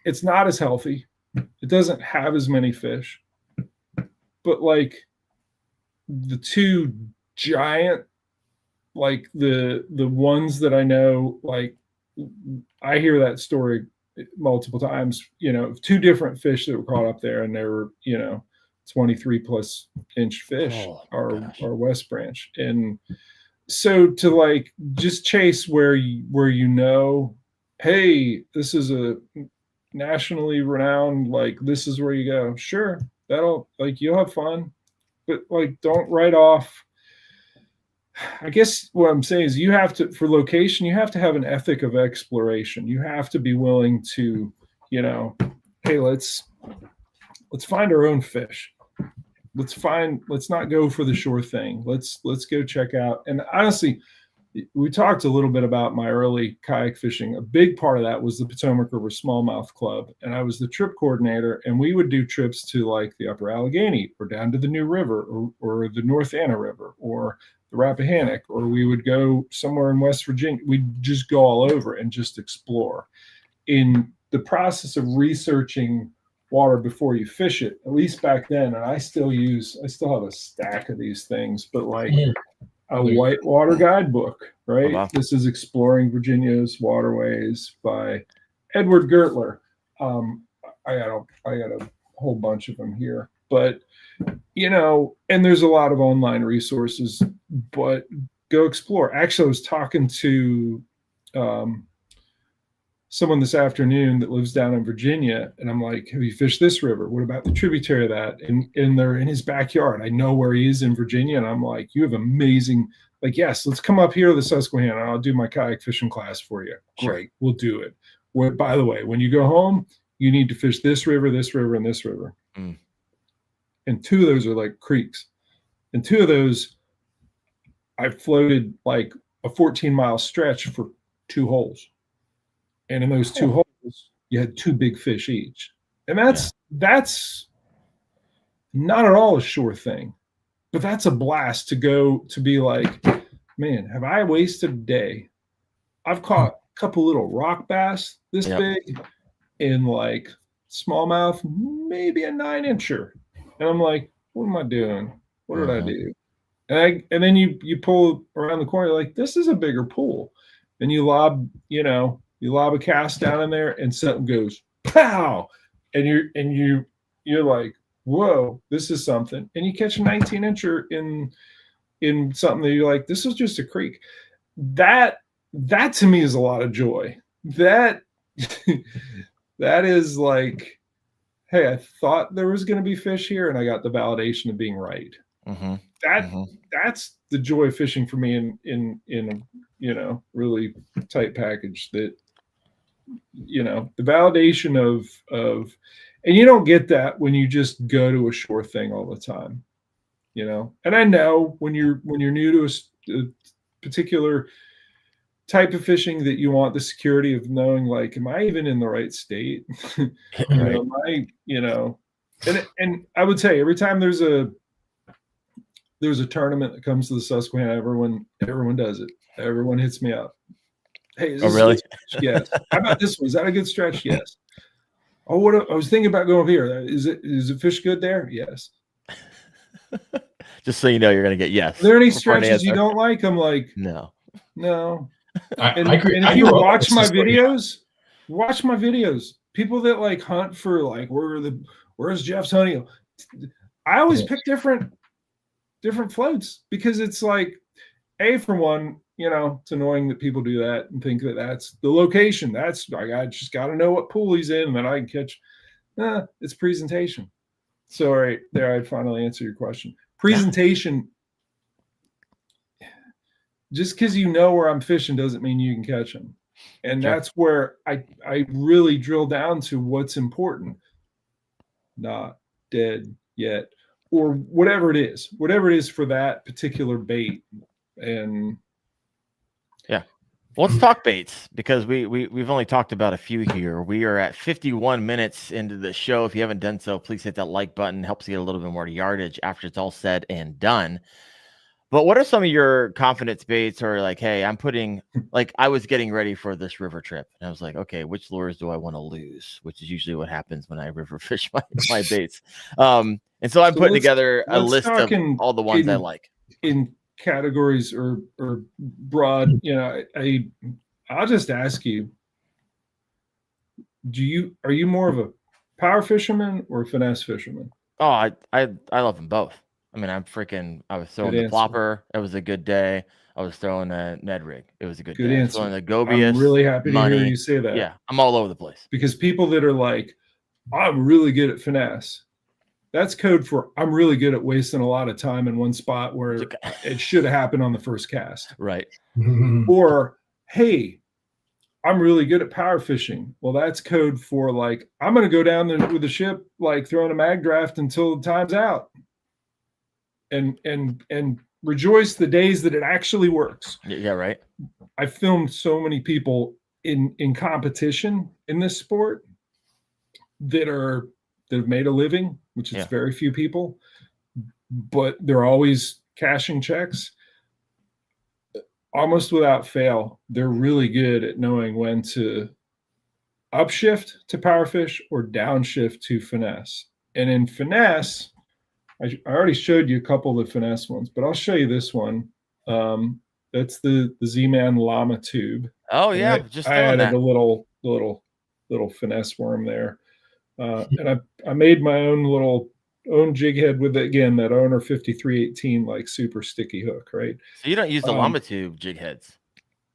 it's not as healthy. It doesn't have as many fish. But the two giant, the ones that I know, I hear that story multiple times, two different fish that were caught up there, and they were, 23 plus inch fish are West Branch. And so to just chase where hey, this is a nationally renowned, this is where you go. Sure. That'll you'll have fun, but don't write off I guess what I'm saying is you have to, for location, you have to have an ethic of exploration. You have to be willing to, hey, let's find our own fish. Let's not go for the sure thing. Let's go check out. And honestly, we talked a little bit about my early kayak fishing. A big part of that was the Potomac River Smallmouth Club. And I was the trip coordinator, and we would do trips to like the Upper Allegheny or down to the New River or the North Anna River or the Rappahannock, or we would go somewhere in West Virginia. We'd just go all over and just explore. In the process of researching water before you fish it, at least back then, and I still have a stack of these things, but like a whitewater guidebook, right? Wow. This is Exploring Virginia's Waterways by Edward Gertler. I got a whole bunch of them here, but and there's a lot of online resources, but go explore. Actually, I was talking to someone this afternoon that lives down in Virginia, and I'm like, have you fished this river? What about the tributary of that? And they're in his backyard. I know where he is in Virginia, and I'm like, you have amazing, like, yes, let's come up here to the Susquehanna. I'll do my kayak fishing class for you. Sure. Great, we'll do it. By the way, when you go home, you need to fish this river, and this river. And 2 of those are like creeks. And 2 of those, I floated like a 14-mile stretch for 2 holes. And in those 2 holes, you had 2 big fish each. And that's not at all a sure thing. But that's a blast to go to be like, man, have I wasted a day? I've caught a couple little rock bass this big in like smallmouth, maybe a 9-incher. And I'm like, what am I doing? What did I do? And then you pull around the corner, you're like, this is a bigger pool. And you lob a cast down in there, and something goes pow, and you're like, whoa, this is something. And you catch a 19-incher in something that you're like, this is just a creek. That to me is a lot of joy. That is like, hey, I thought there was going to be fish here, and I got the validation of being right. That's the joy of fishing for me in a really tight package. That the validation of and you don't get that when you just go to a shore thing all the time. And I know when you're new to a particular type of fishing that you want the security of knowing, like, am I even in the right state? Right. Am I, and I would say every time there's a tournament that comes to the Susquehanna, everyone does it. Everyone hits me up. Hey, is this really? Yes. How about this one? Is that a good stretch? Yes. Oh, I was thinking about going up here. Is it fish good there? Yes. Just so you know, you're going to get yes. Are there any stretches you don't like? I'm like, no. And if you watch my videos, people that like hunt for like, where's Jeff's hunting? I always pick different floats, because it's like, for one, it's annoying that people do that and think that that's the location. I just got to know what pool he's in, and then I can catch. It's presentation. So right there, I finally answer your question. Presentation. Just because you know where I'm fishing doesn't mean you can catch them. And that's where I really drill down to what's important. Not dead yet, or whatever it is for that particular bait. And let's talk baits, because we've only talked about a few here. We are at 51 minutes into the show. If you haven't done so, please hit that like button. Helps you get a little bit more yardage after it's all said and done. But what are some of your confidence baits, or like, hey, I was getting ready for this river trip, and I was like, okay, which lures do I want to lose? Which is usually what happens when I river fish my baits. And so I'm putting together a list of all the ones I like. In categories or broad, I'll just ask you, are you more of a power fisherman or a finesse fisherman? Oh, I love them both. I mean, I was throwing the plopper. It was a good day. I was throwing a Ned rig. It was a good day. I was throwing the Gobius. I'm really happy to hear you say that. Yeah, I'm all over the place. Because people that are like, I'm really good at finesse, That's code for I'm really good at wasting a lot of time in one spot where it should have happened on the first cast. Right. Or, hey, I'm really good at power fishing. Well, that's code for like, I'm going to go down there with the ship, like throwing a mag draft until the time's out. And rejoice the days that it actually works. Yeah, right. I filmed so many people in competition in this sport that have made a living, which is very few people, but they're always cashing checks. Almost without fail, they're really good at knowing when to upshift to power fish or downshift to finesse. And in finesse, I already showed you a couple of the finesse ones, but I'll show you this one. That's the Z-Man Llama tube. Oh yeah, I added a little finesse worm there, and I made my own jig head with, again, that Owner 5318 like super sticky hook, right? So you don't use the Llama tube jig heads.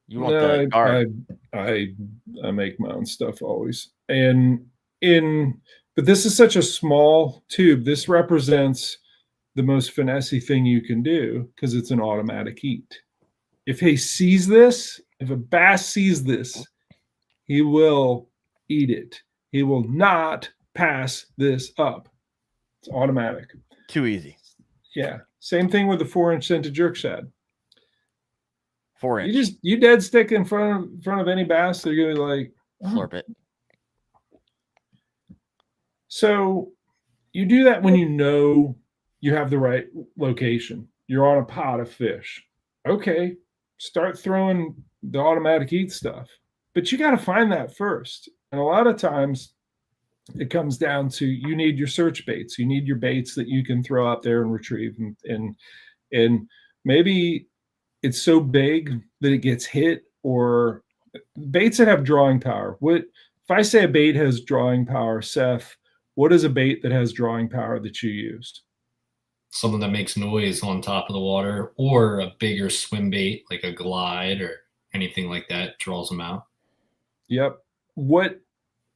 You want the guard. I make my own stuff always. But this is such a small tube. This represents the most finessey thing you can do because it's an automatic eat. If he sees this, if a bass sees this, he will eat it. He will not pass this up. It's automatic. Too easy. Yeah. Same thing with the 4-inch scented jerk shad. 4-inch. You dead stick in front of any bass, they're gonna be like, slurp it. So you do that when you know you have the right location. You're on a pot of fish. Okay, start throwing the automatic eat stuff. But you got to find that first. And a lot of times it comes down to you need your search baits. You need your baits that you can throw out there and retrieve. And maybe it's so big that it gets hit, or baits that have drawing power. If I say a bait has drawing power, Seth, what is a bait that has drawing power that you used? Something that makes noise on top of the water, or a bigger swim bait like a glide or anything like that draws them out. Yep.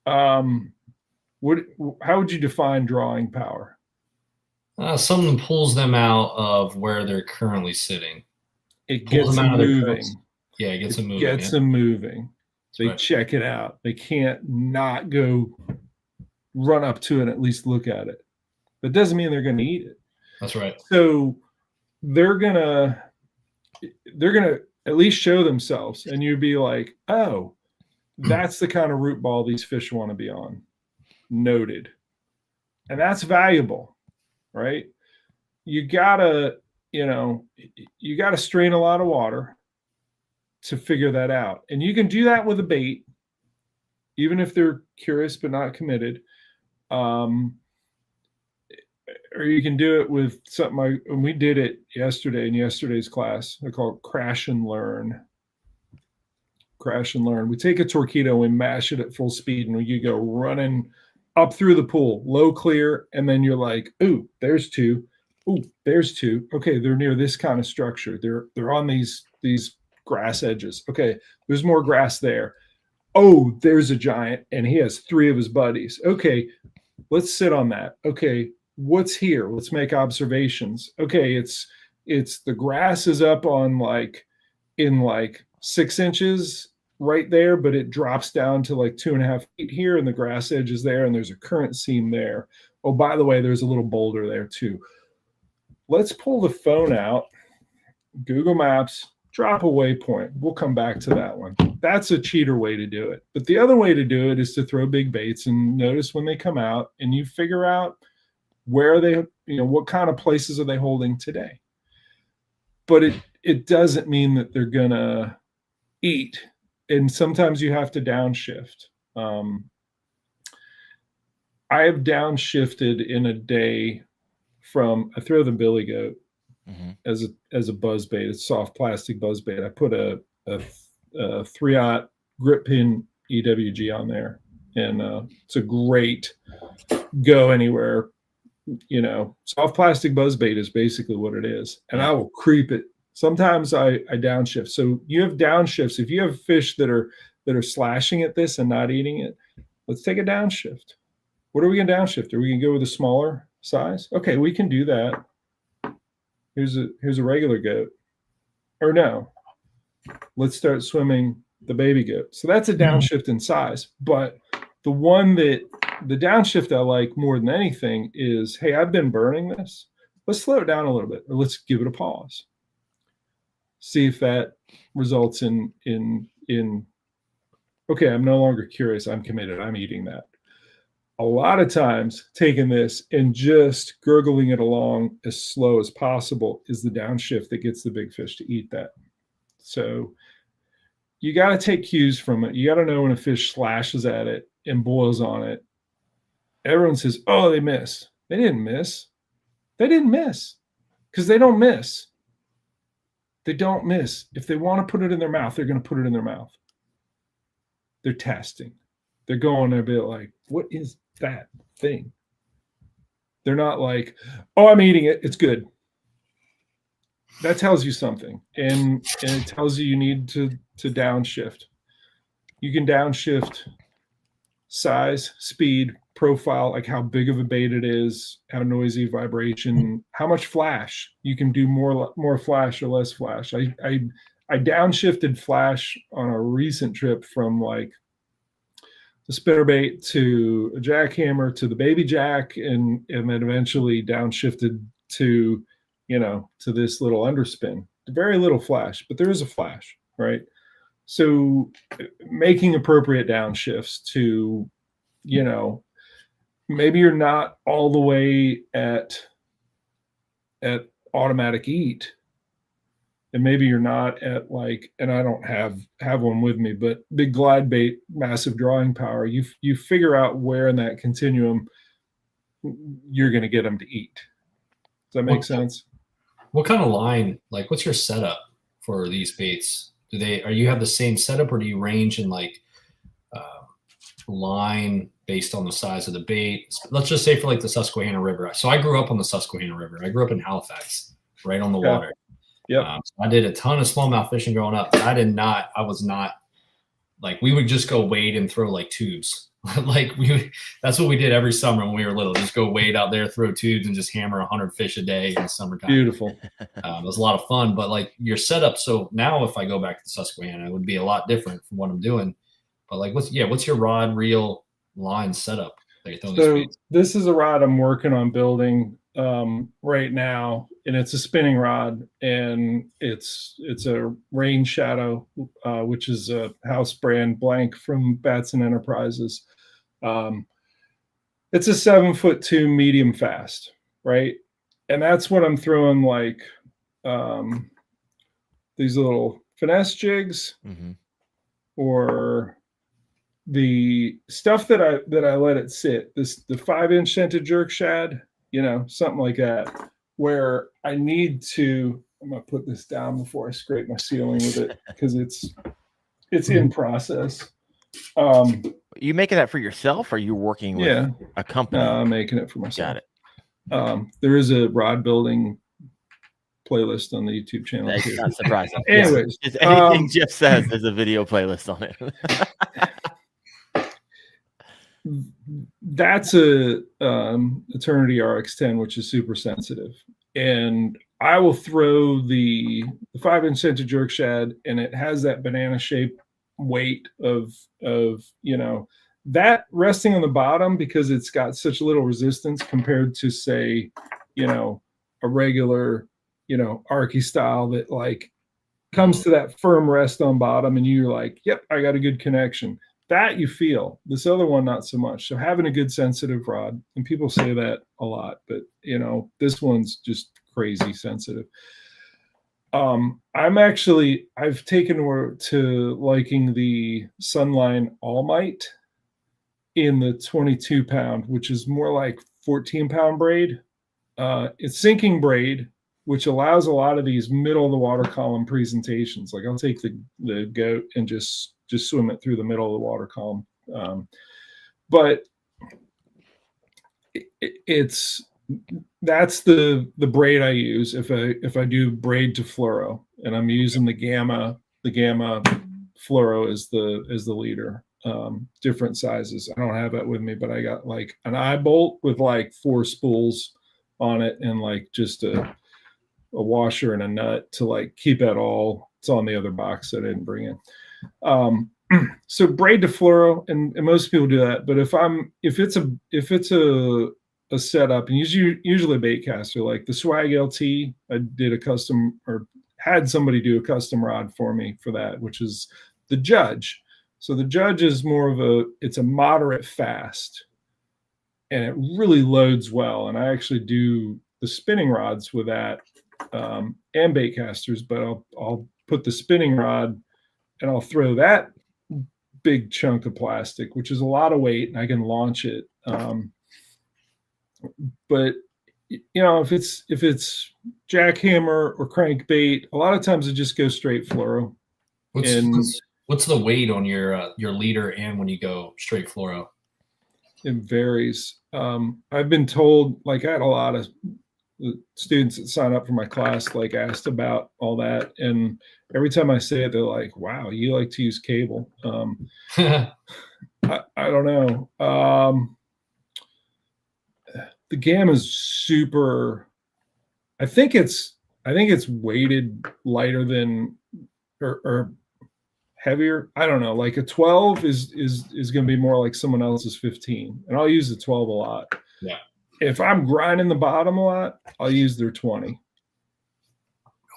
How would you define drawing power? Something pulls them out of where they're currently sitting. It gets them moving. Yeah, it gets them moving. Gets them moving. They right. Check it out. They can't not go run up to it and at least look at it. But it doesn't mean they're going to eat it. That's right. So they're gonna at least show themselves, and you'd be like, oh, that's the kind of root ball these fish want to be on. Noted. And that's valuable, right? You gotta strain a lot of water to figure that out. And you can do that with a bait, even if they're curious but not committed. Or you can do it with something. And we did it yesterday in yesterday's class. I call it crash and learn. Crash and learn. We take a torpedo and mash it at full speed, and you go running up through the pool, low clear, and then you're like, ooh, there's two. Ooh, there's two. Okay, they're near this kind of structure. They're on these grass edges. Okay, there's more grass there. Oh, there's a giant, and he has 3 of his buddies. Okay, let's sit on that. Okay, what's here? Let's make observations. Okay, it's the grass is up on in 6 inches right there, but it drops down to 2.5 feet here, and the grass edge is there, and there's a current seam there. Oh, by the way, there's a little boulder there too. Let's pull the phone out, Google Maps, drop a waypoint. We'll come back to that one. That's a cheater way to do it. But the other way to do it is to throw big baits and notice when they come out, and you figure out where they, what kind of places are they holding today. But it doesn't mean that they're gonna eat. And sometimes you have to downshift. I have downshifted in a day from, I throw the billy goat as a buzz bait. It's soft plastic buzz bait. I put a 3/0 grip pin EWG on there, and it's a great go anywhere. Soft plastic buzz bait is basically what it is, and I will creep it. Sometimes I downshift. So you have downshifts. If you have fish that are slashing at this and not eating it, let's take a downshift. What are we going to downshift? Are we going to go with a smaller size. Okay, we can do that. Here's a regular goat. Or no, let's start swimming the baby goat. So that's a downshift in size. But the downshift I like more than anything is, hey, I've been burning this. Let's slow it down a little bit, or let's give it a pause. See if that results in okay, I'm no longer curious. I'm committed. I'm eating that. A lot of times taking this and just gurgling it along as slow as possible is the downshift that gets the big fish to eat that. So you got to take cues from it. You got to know when a fish slashes at it and boils on it. Everyone says, oh, they missed. They didn't miss. They didn't miss because they don't miss. They don't miss. If they want to put it in their mouth, they're going to put it in their mouth. They're testing. They're going a bit like, what is that thing? They're not like, oh, I'm eating it. It's good. That tells you something. And it tells you need to downshift. You can downshift size, speed, profile, like how big of a bait it is, how noisy, vibration, how much flash. You can do more flash or less flash. I downshifted flash on a recent trip from like the spinnerbait to a jackhammer to the baby jack, and then eventually downshifted to, to this little underspin. Very little flash, but there is a flash, right? So making appropriate downshifts to, maybe you're not all the way at automatic eat, and maybe you're not at like, and I don't have one with me, but big glide bait, massive drawing power. You figure out where in that continuum you're going to get them to eat. Does that make sense? What kind of line, like what's your setup for these baits? Are you have the same setup, or do you range in like line based on the size of the bait? Let's just say for like the Susquehanna River. So I grew up on the Susquehanna River. I grew up in Halifax, right on the water. Yeah. So I did a ton of smallmouth fishing growing up. I was not like, we would just go wade and throw like tubes. That's what we did every summer when we were little. Just go wade out there, throw tubes, and just hammer 100 fish a day in the summertime. Beautiful. It was a lot of fun, but like your setup. So now if I go back to Susquehanna, it would be a lot different from what I'm doing. But like, what's your rod, reel, line setup? So this is a rod I'm working on building right now, and it's a spinning rod, and it's a Rain Shadow, which is a house brand blank from Batson Enterprises. It's a 7'2" medium fast, right? And that's what I'm throwing, like these little finesse jigs, or the stuff that I let it sit, the 5-inch scented jerk shad, something like that, where I need to, I'm going to put this down before I scrape my ceiling with it, because it's in process. You making that for yourself, or are you working with a company? I'm making it for myself. Got it. There is a rod building playlist on the YouTube channel. That's not surprising. Anyways, anything Jeff says, there's a video playlist on it. That's a Eternity RX10, which is super sensitive, and I will throw the 5-inch scented jerk shad, and it has that banana shaped weight of that resting on the bottom, because it's got such little resistance compared to, say, a regular Arky style that like comes to that firm rest on bottom, and you're like, yep, I got a good connection. That you feel. This other one, not so much. So having a good sensitive rod, and people say that a lot, but this one's just crazy sensitive. I've taken to liking the Sunline All Might in the 22 pound, which is more like 14-pound braid. It's sinking braid, which allows a lot of these middle of the water column presentations. Like I'll take the goat and just swim it through the middle of the water column. But that's the braid I use if I do braid to fluoro, and I'm using the gamma fluoro as the leader. Different sizes. I don't have that with me, but I got like an eye bolt with like 4 spools on it and like just a washer and a nut to like keep it all. It's on the other box that I didn't bring in. So braid to fluoro, and most people do that. But if it's a setup, and usually a bait caster, like the Swag LT, I did a custom, or had somebody do a custom rod for me for that, which is the Judge. So the Judge is more of it's a moderate fast, and it really loads well. And I actually do the spinning rods with that, and bait casters, but I'll put the spinning rod and I'll throw that big chunk of plastic, which is a lot of weight, and I can launch it. But if it's jackhammer or crankbait, a lot of times it just goes straight fluoro. What's the weight on your leader and when you go straight fluoro? It varies. I've been told, like, I had a lot of students that sign up for my class, like, asked about all that, and every time I say it, they're like, "Wow, you like to use cable." I don't know. The GAM is super. I think it's weighted lighter than or heavier. I don't know. Like a 12 is going to be more like someone else's 15, and I'll use the 12 a lot. Yeah. If I'm grinding the bottom a lot, I'll use their 20.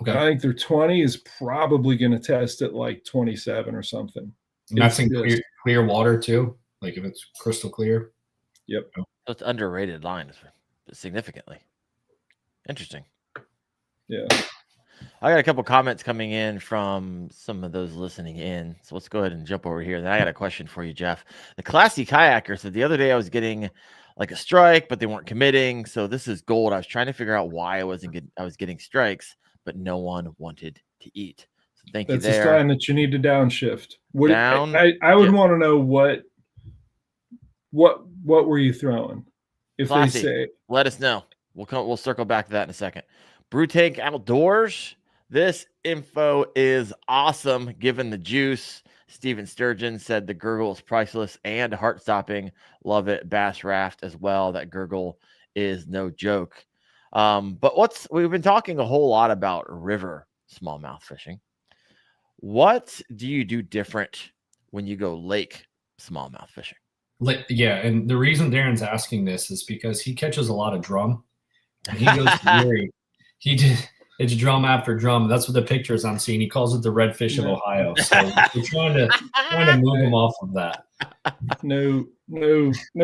Okay. I think their 20 is probably going to test at like 27 or something. And that's in clear water too? Like if it's crystal clear? Yep. So it's underrated line significantly. Interesting. Yeah. I got a couple comments coming in from some of those listening in. So let's go ahead and jump over here. Then I got a question for you, Jeff. The Classy Kayaker said the other day I was getting like a strike, but they weren't committing. So this is gold. I was trying to figure out why I was getting strikes, but no one wanted to eat. So thank you there. That's a sign that you need to downshift. I would want to know what were you throwing? If Classy, they say, let us know. We'll circle back to that in a second. Brew Tank Outdoors. This info is awesome. Given the juice, Steven Sturgeon said the gurgle is priceless and heart-stopping. Love it. Bass Raft as well. That gurgle is no joke. But we've been talking a whole lot about river smallmouth fishing. What do you do different when you go lake smallmouth fishing? Yeah, and the reason Darren's asking this is because he catches a lot of drum. And he goes to it's drum after drum. That's what the pictures I'm seeing. He calls it the redfish of Ohio. So we're trying to move him off of that. No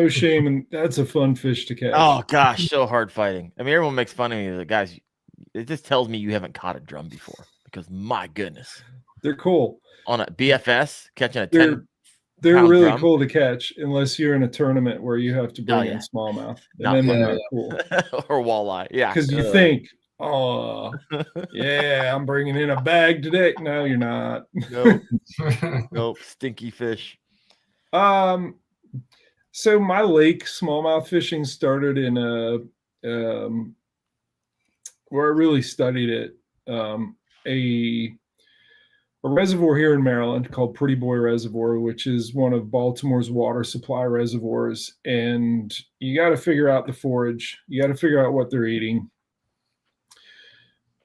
shame, and that's a fun fish to catch. Oh gosh, so hard fighting. I mean, everyone makes fun of me. The guys, it just tells me you haven't caught a drum before, because my goodness, they're cool on a BFS catching a 10. They're really cool to catch, unless you're in a tournament where you have to bring in smallmouth, and then they're not cool. Or walleye, yeah. Because you think, oh, yeah, I'm bringing in a bag today. No, you're not. Nope, stinky fish. So my lake smallmouth fishing started in where I really studied it, a reservoir here in Maryland called Pretty Boy Reservoir, which is one of Baltimore's water supply reservoirs. And you got to figure out the forage. You got to figure out what they're eating.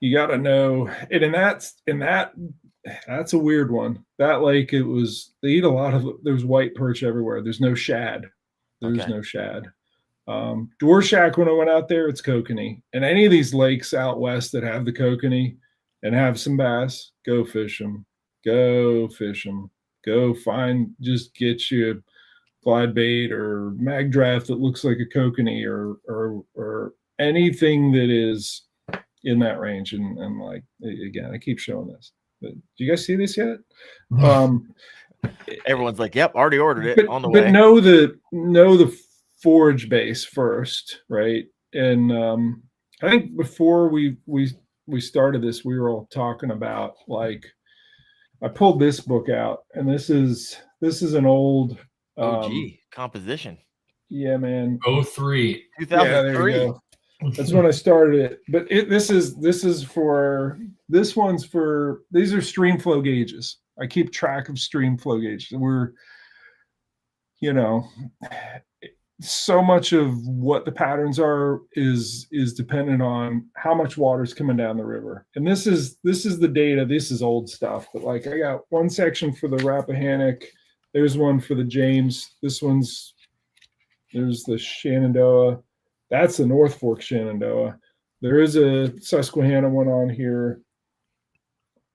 You got to know, and that's a weird one. That lake, they eat a lot of, there's white perch everywhere. There's no shad. No shad. Dvorak, when I went out there, it's kokanee. And any of these lakes out west that have the kokanee and have some bass, go fish them. Go fish them. Go just get you a glide bait or mag draft that looks like a kokanee or anything that is in that range. And like, again, I keep showing this. But do you guys see this yet? Everyone's like, "Yep, already ordered it on the way." But know the forage base first, right? And I think before we started this, we were all talking about, like, I pulled this book out, and this is an old OG composition. Yeah, man. 2003. Yeah, there you go. That's when I started it. But these are stream flow gauges. I keep track of stream flow gauges. so much of what the patterns are is dependent on how much water's coming down the river. And this is the data. This is old stuff, but like I got one section for the Rappahannock. There's one for the James. There's the Shenandoah. That's the North Fork Shenandoah. There is a Susquehanna one on here.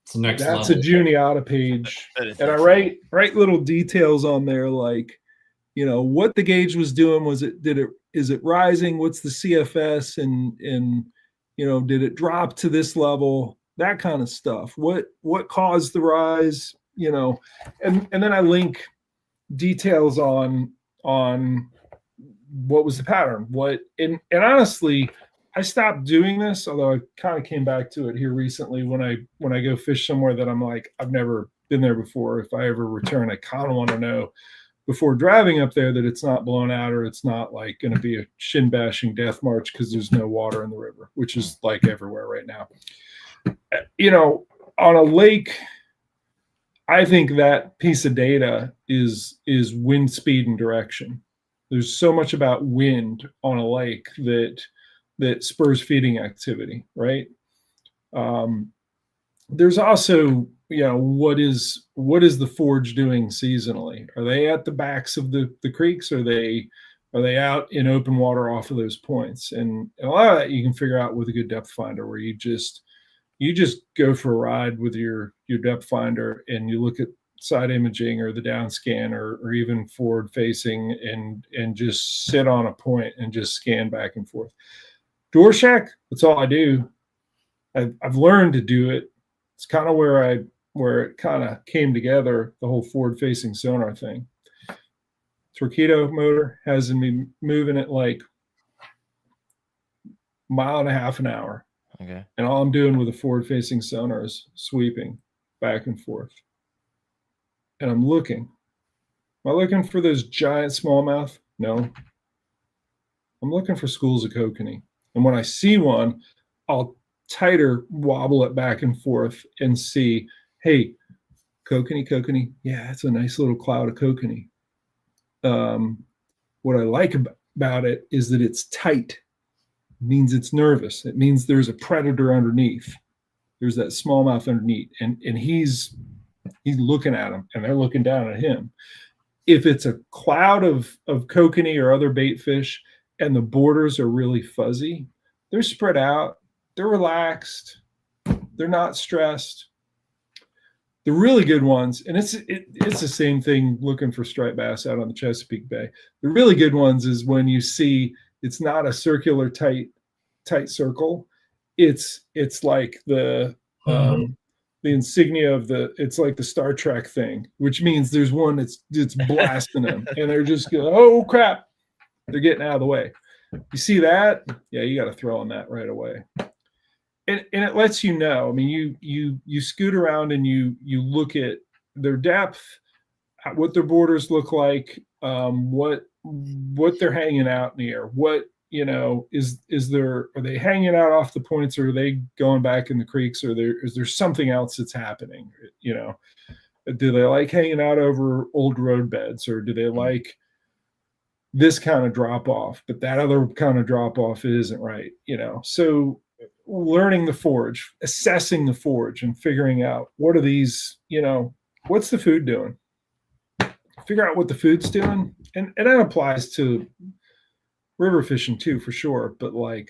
It's the next That's level. a Juniata page. And I write little details on there like, what the gauge was doing. Is it rising? What's the CFS? And did it drop to this level? That kind of stuff. What caused the rise? And then I link details on what was the pattern. And honestly, I stopped doing this, although I kind of came back to it here recently when I go fish somewhere that I'm like, I've never been there before. If I ever return, I kind of want to know before driving up there that it's not blown out or it's not like going to be a shin bashing death march because there's no water in the river, which is like everywhere right now. On a lake, I think that piece of data is wind speed and direction. There's so much about wind on a lake that spurs feeding activity, right? There's also, what is the forge doing seasonally? Are they at the backs of the creeks? Are they out in open water off of those points? And a lot of that you can figure out with a good depth finder, where you just go for a ride with your depth finder and you look at side imaging or the down scan or even forward facing and just sit on a point and just scan back and forth. Door shack, that's all I do. I've learned to do it. It's kind of where it kind of came together, the whole forward facing sonar thing. Torpedo motor has me moving at like 1.5 miles an hour. Okay. And all I'm doing with a forward facing sonar is sweeping back and forth. And I'm looking. Am I looking for those giant smallmouth? No. I'm looking for schools of kokanee. And when I see one, I'll tighter wobble it back and forth and see, hey, kokanee. Yeah, it's a nice little cloud of kokanee. What I like about it is that it's tight. It means it's nervous. It means there's a predator underneath. There's that smallmouth underneath. And he's looking at them and they're looking down at him. If it's a cloud of kokanee or other bait fish and the borders are really fuzzy, they're spread out, they're relaxed, they're not stressed. The really good ones, and it's the same thing looking for striped bass out on the Chesapeake Bay. The really good ones is when you see it's not a circular tight circle. It's like the insignia of it's like the Star Trek thing, which means there's one that's blasting them and they're just going, oh crap, they're getting out of the way. You see that? Yeah, you got to throw on that right away. And it lets you know. I mean, you scoot around and you look at their depth, what their borders look like, what they're hanging out in the air. What are they hanging out off the points, or are they going back in the creeks, or is there something else that's happening? Do they like hanging out over old road beds, or do they like this kind of drop off, but that other kind of drop off isn't right? So learning the forage, assessing the forage, and figuring out what are these, what's the food doing? Figure out what the food's doing, and that applies to river fishing too, for sure, but like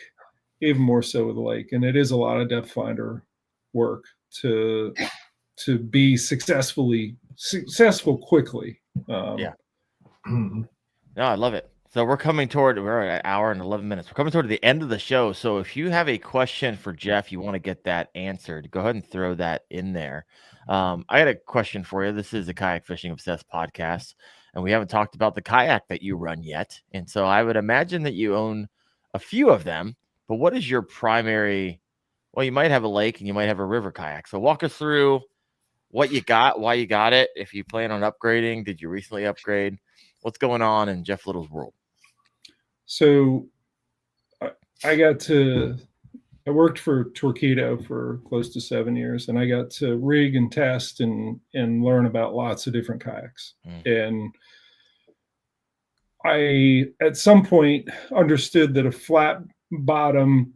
even more so with the lake. And it is a lot of depth finder work to be successful quickly. Yeah. No, I love it. So we're at an hour and 11 minutes. We're coming toward the end of the show. So if you have a question for Jeff, you want to get that answered, go ahead and throw that in there. I got a question for you. This is the Kayak Fishing Obsessed Podcast, and we haven't talked about the kayak that you run yet. And so I would imagine that you own a few of them, but what is your primary? Well, you might have a lake and you might have a river kayak. So walk us through what you got, why you got it, if you plan on upgrading, did you recently upgrade? What's going on in Jeff Little's world? So I worked for Torpedo for close to 7 years, and I got to rig and test and learn about lots of different kayaks. And I at some point understood that a flat bottom,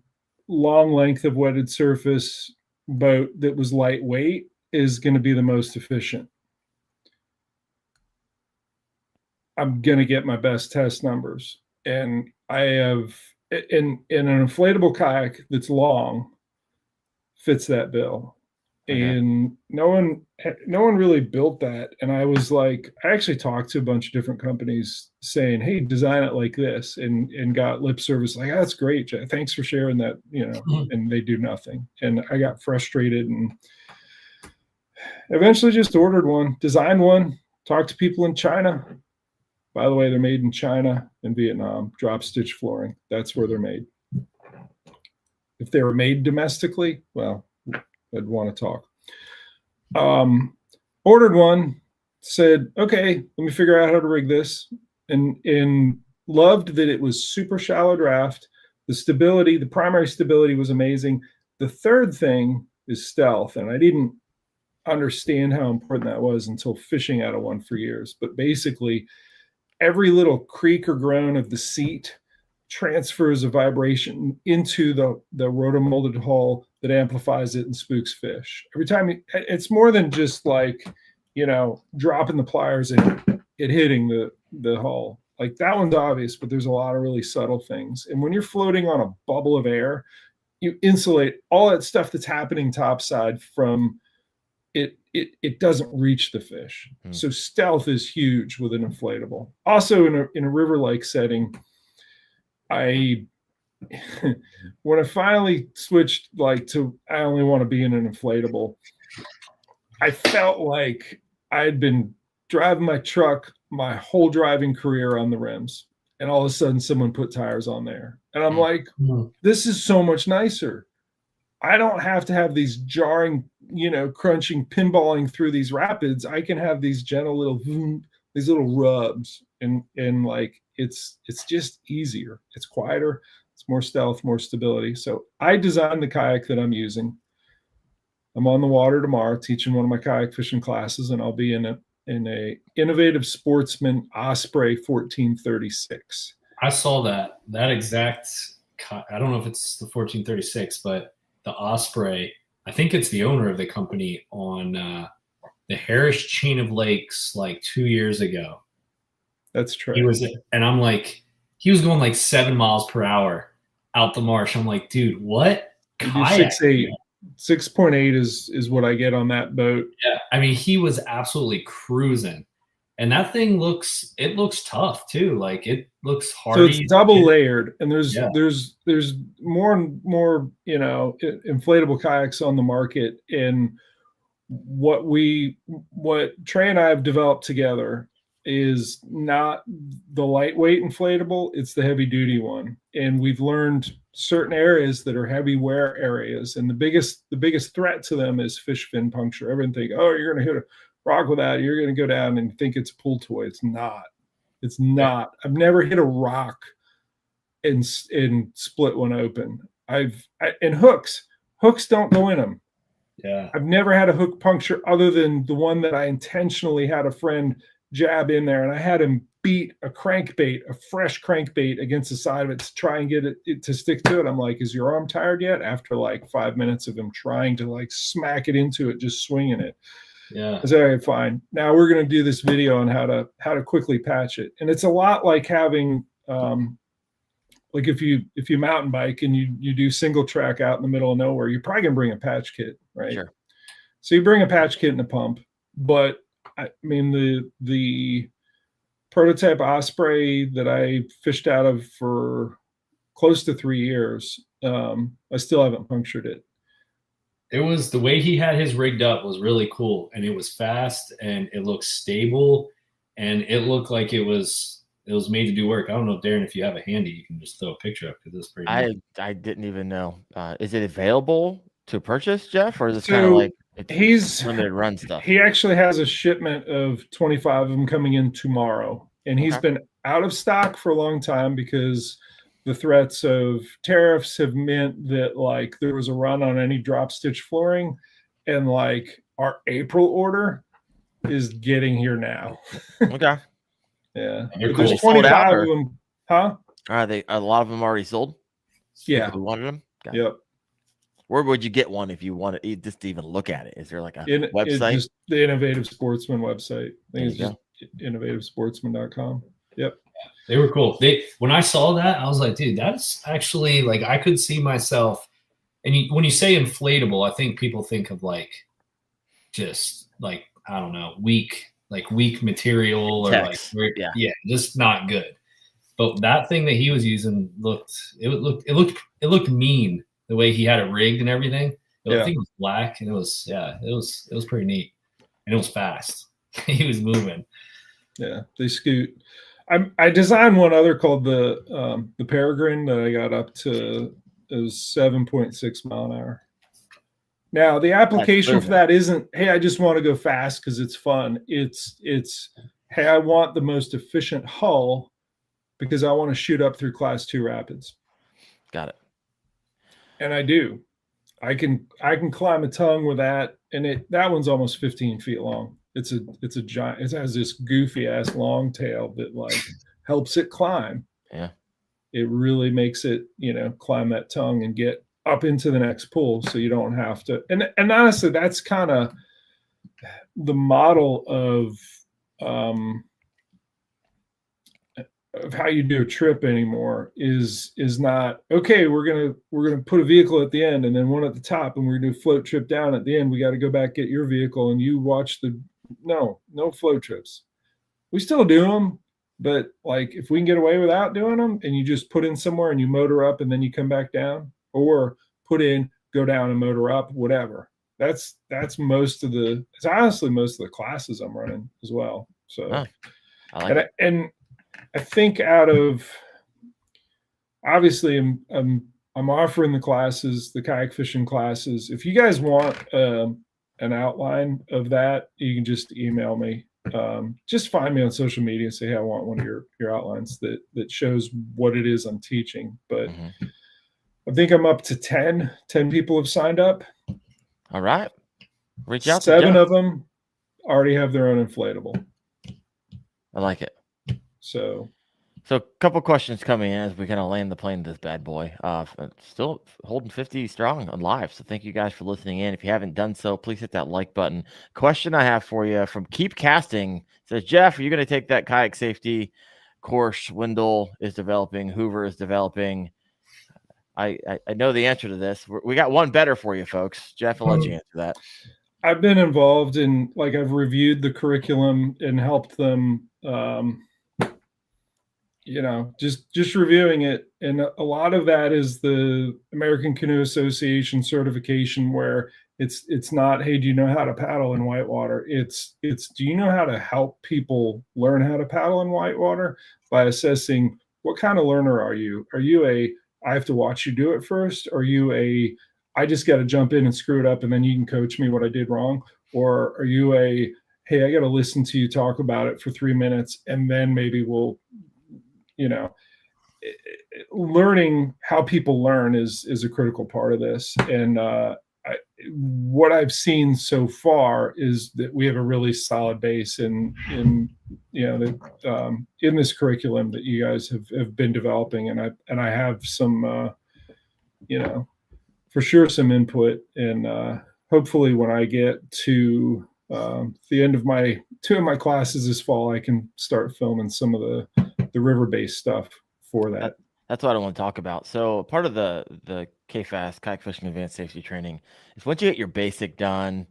long length of wetted surface boat that was lightweight is going to be the most efficient. I'm going to get my best test numbers. And I have in an inflatable kayak that's long fits that bill. Okay. And no one really built that. And I was like, I actually talked to a bunch of different companies saying, hey, design it like this, and got lip service like, that's great, Jeff. Thanks for sharing that, and they do nothing. And I got frustrated and eventually just ordered one, designed one, talked to people in China. By the way, they're made in China and Vietnam, drop stitch flooring. That's where they're made. If they were made domestically, well, I'd want to talk. Ordered one, said, okay, let me figure out how to rig this. And loved that it was super shallow draft. The stability, the primary stability was amazing. The third thing is stealth. And I didn't understand how important that was until fishing out of one for years. But basically, every little creak or groan of the seat transfers a vibration into the rotomolded hull that amplifies it and spooks fish. Every time it's more than just like, dropping the pliers and it hitting the hull. Like that one's obvious, but there's a lot of really subtle things. And when you're floating on a bubble of air, you insulate all that stuff that's happening topside from it. It doesn't reach the fish. So stealth is huge with an inflatable. Also in a river-like setting, when I finally switched to I only want to be in an inflatable, I felt like I had been driving my truck my whole driving career on the rims, and all of a sudden someone put tires on there, and I'm like, this is so much nicer. I don't have to have these jarring, crunching, pinballing through these rapids. I can have these gentle little rubs, and it's just easier. It's quieter. It's more stealth, more stability. So I designed the kayak that I'm using. I'm on the water tomorrow teaching one of my kayak fishing classes, and I'll be in a Innovative Sportsman Osprey 1436. I saw that exact. I don't know if it's the 1436, but the Osprey. I think it's the owner of the company on the Harris Chain of Lakes 2 years ago. That's true. He was going 7 miles per hour out the marsh. I'm like, dude, what? 6.8. 6.8 is what I get on that boat. Yeah, I mean, he was absolutely cruising, and that thing looks tough too. It looks hard. So it's double layered, and there's more and more inflatable kayaks on the market. And what Trey and I have developed together is not the lightweight inflatable, it's the heavy duty one. And we've learned certain areas that are heavy wear areas, and the biggest threat to them is fish fin puncture. Everyone think, oh, you're going to hit a rock with that, you're going to go down and think it's a pool toy. It's not. I've never hit a rock and split one open. And hooks don't go in them. Yeah, I've never had a hook puncture other than the one that I intentionally had a friend jab in there, and I had him beat a fresh crankbait against the side of it to try and get it to stick to it. I'm like, is your arm tired yet? After 5 minutes of him trying to smack it into it, just swinging it. Yeah. I said, all right, fine. Now we're going to do this video on how to quickly patch it. And it's a lot like having, if you mountain bike and you do single track out in the middle of nowhere, you're probably going to bring a patch kit, right? Sure. So you bring a patch kit and a pump, but I mean, the prototype Osprey that I fished out of for close to 3 years, I still haven't punctured it. It was the way he had his rigged up was really cool, and it was fast, and it looked stable, and it looked like it was made to do work. I don't know, Darren, if you have a handy, you can just throw a picture up because it's pretty neat. I didn't even know. Is it available to purchase, Jeff, or is it So kind of like he's limited run stuff? He actually has a shipment of 25 of them coming in tomorrow, and he's been out of stock for a long time because the threats of tariffs have meant that there was a run on any drop stitch flooring, and our April order is getting here now. Okay. Yeah. They're But there's cool. Sold out, 25 or of them. Huh? are they a lot of them already sold? Yeah. People who wanted them? Got it. Yep. Where would you get one if you wanted just to even look at it? Is there like a It website? just the Innovative Sportsman website. I There think you it's just innovativesportsman.com. Yep. They were cool. When I saw that, I was like, dude, that's actually like I could see myself. And when you say inflatable, I think people think of like just like I don't know, weak material or Text. like Yeah. just not good. But that thing that he was using looked mean the way he had it rigged and everything. I think it was black and it was pretty neat and it was fast. He was moving. Yeah, they scoot. I designed one other called the Peregrine that I got up to. It was 7.6 mile an hour. Now the application for that isn't, hey, I just want to go fast because it's fun. It's hey, I want the most efficient hull because I want to shoot up through Class 2 rapids. Got it. And I do. I can climb a tongue with that, and that one's almost 15 feet long. It's a giant. It has this goofy ass long tail that like helps it climb. Yeah. It really makes it, climb that tongue and get up into the next pool, so you don't have to. And honestly, that's kind of the model of how you do a trip anymore is not okay. We're gonna put a vehicle at the end and then one at the top, and we're gonna do a float trip down at the end. We got to go back, get your vehicle, and you watch no float trips. We still do them, but like if we can get away without doing them, and you just put in somewhere and you motor up and then you come back down, or put in, go down and motor up, whatever. That's most of the. It's honestly most of the classes I'm running as well. So, I like it. And I think out of obviously I'm offering the classes, the kayak fishing classes. If you guys want an outline of that, you can just email me. Just find me on social media and say, hey, I want one of your outlines that shows what it is I'm teaching. But I think I'm up to 10 people have signed up. All right. Reach out. 7 of them already have their own inflatable. I like it. So a couple questions coming in as we kind of land the plane to this bad boy. Still holding 50 strong on live. So thank you guys for listening in. If you haven't done so, please hit that like button. Question I have for you from Keep Casting says, Jeff, are you going to take that kayak safety course Wendell is developing, Hoover is developing? I know the answer to this. We got one better for you, folks. Jeff, I'll let you answer that. I've been involved in, like, I've reviewed the curriculum and helped them, just reviewing it. And a lot of that is the American Canoe Association certification, where it's not, hey, do you know how to paddle in whitewater? It's do you know how to help people learn how to paddle in whitewater by assessing what kind of learner are you? Are you I have to watch you do it first? Are you I just got to jump in and screw it up and then you can coach me what I did wrong? Or are you hey, I got to listen to you talk about it for 3 minutes and then maybe we'll, learning how people learn is a critical part of this. And what I've seen so far is that we have a really solid base in this curriculum that you guys have been developing, and I have some for sure some input, and hopefully when I get to the end of two of my classes this fall, I can start filming some of the river-based stuff for that. That's what I want to talk about. So part of the KFAS, Kayak Fishing Advanced Safety Training, is once you get your basic done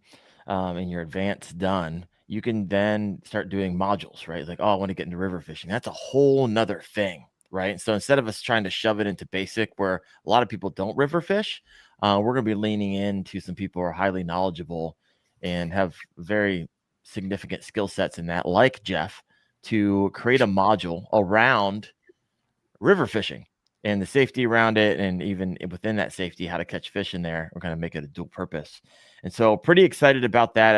and your advanced done, you can then start doing modules, right? Like, oh, I want to get into river fishing. That's a whole nother thing, right? So instead of us trying to shove it into basic, where a lot of people don't river fish, we're going to be leaning into some people who are highly knowledgeable and have very significant skill sets in that, like Jeff, to create a module around river fishing and the safety around it, and even within that safety, how to catch fish in there. We're going to make it a dual purpose. And so pretty excited about that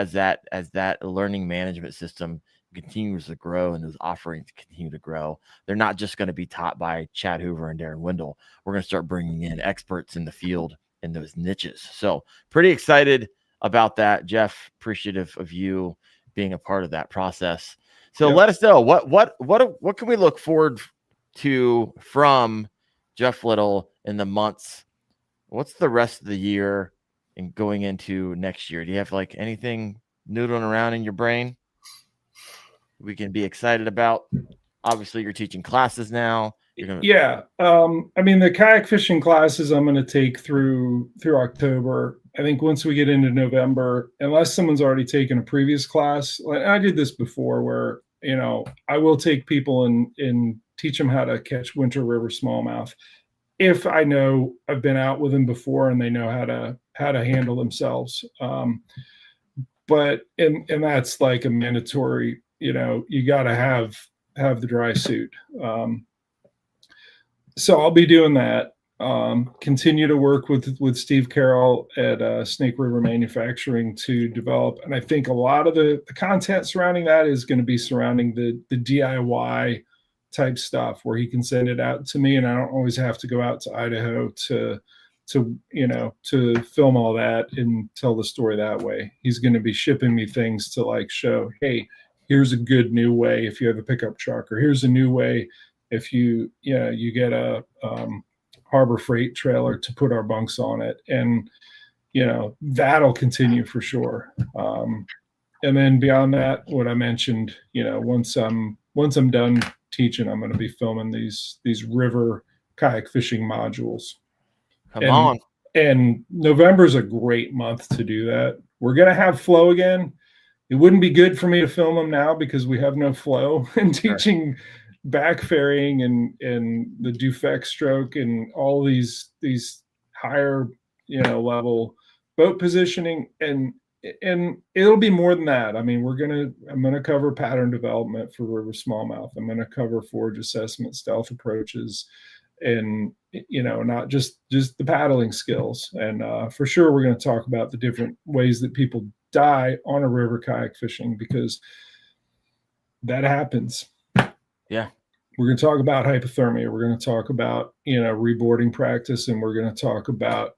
as that learning management system continues to grow and those offerings continue to grow. They're not just going to be taught by Chad Hoover and Darren Wendell. We're going to start bringing in experts in the field in those niches. So pretty excited about that. Jeff, appreciative of you being a part of that process. So Yep. let us know what can we look forward to from Jeff Little in the months? What's the rest of the year and going into next year? Do you have like anything noodling around in your brain we can be excited about? Obviously, you're teaching classes now. Yeah. I mean, the kayak fishing classes I'm going to take through October. I think once we get into November, unless someone's already taken a previous class, like I did this before, where I will take people and teach them how to catch winter river smallmouth. If I know I've been out with them before and they know how to handle themselves. But that's like a mandatory. You got to have the dry suit. So I'll be doing that. Continue to work with Steve Carroll at Snake River Manufacturing to develop, and I think a lot of the content surrounding that is going to be surrounding the DIY type stuff, where he can send it out to me, and I don't always have to go out to Idaho to film all that and tell the story that way. He's going to be shipping me things to like show, hey, here's a good new way if you have a pickup truck, or here's a new way if you get a Harbor Freight trailer to put our bunks on it. And that'll continue for sure. And then beyond that, what I mentioned, once I'm done teaching, I'm going to be filming these river kayak fishing modules. Come on. And November's a great month to do that. We're going to have flow again. It wouldn't be good for me to film them now because we have no flow and teaching back ferrying and the Dufek stroke and all these higher level boat positioning, and it'll be more than that. I mean, I'm gonna cover pattern development for river smallmouth. I'm gonna cover forage assessment, stealth approaches, and not just the paddling skills. And for sure we're going to talk about the different ways that people die on a river kayak fishing, because that happens. Yeah. We're going to talk about hypothermia. We're going to talk about, reboarding practice, and we're going to talk about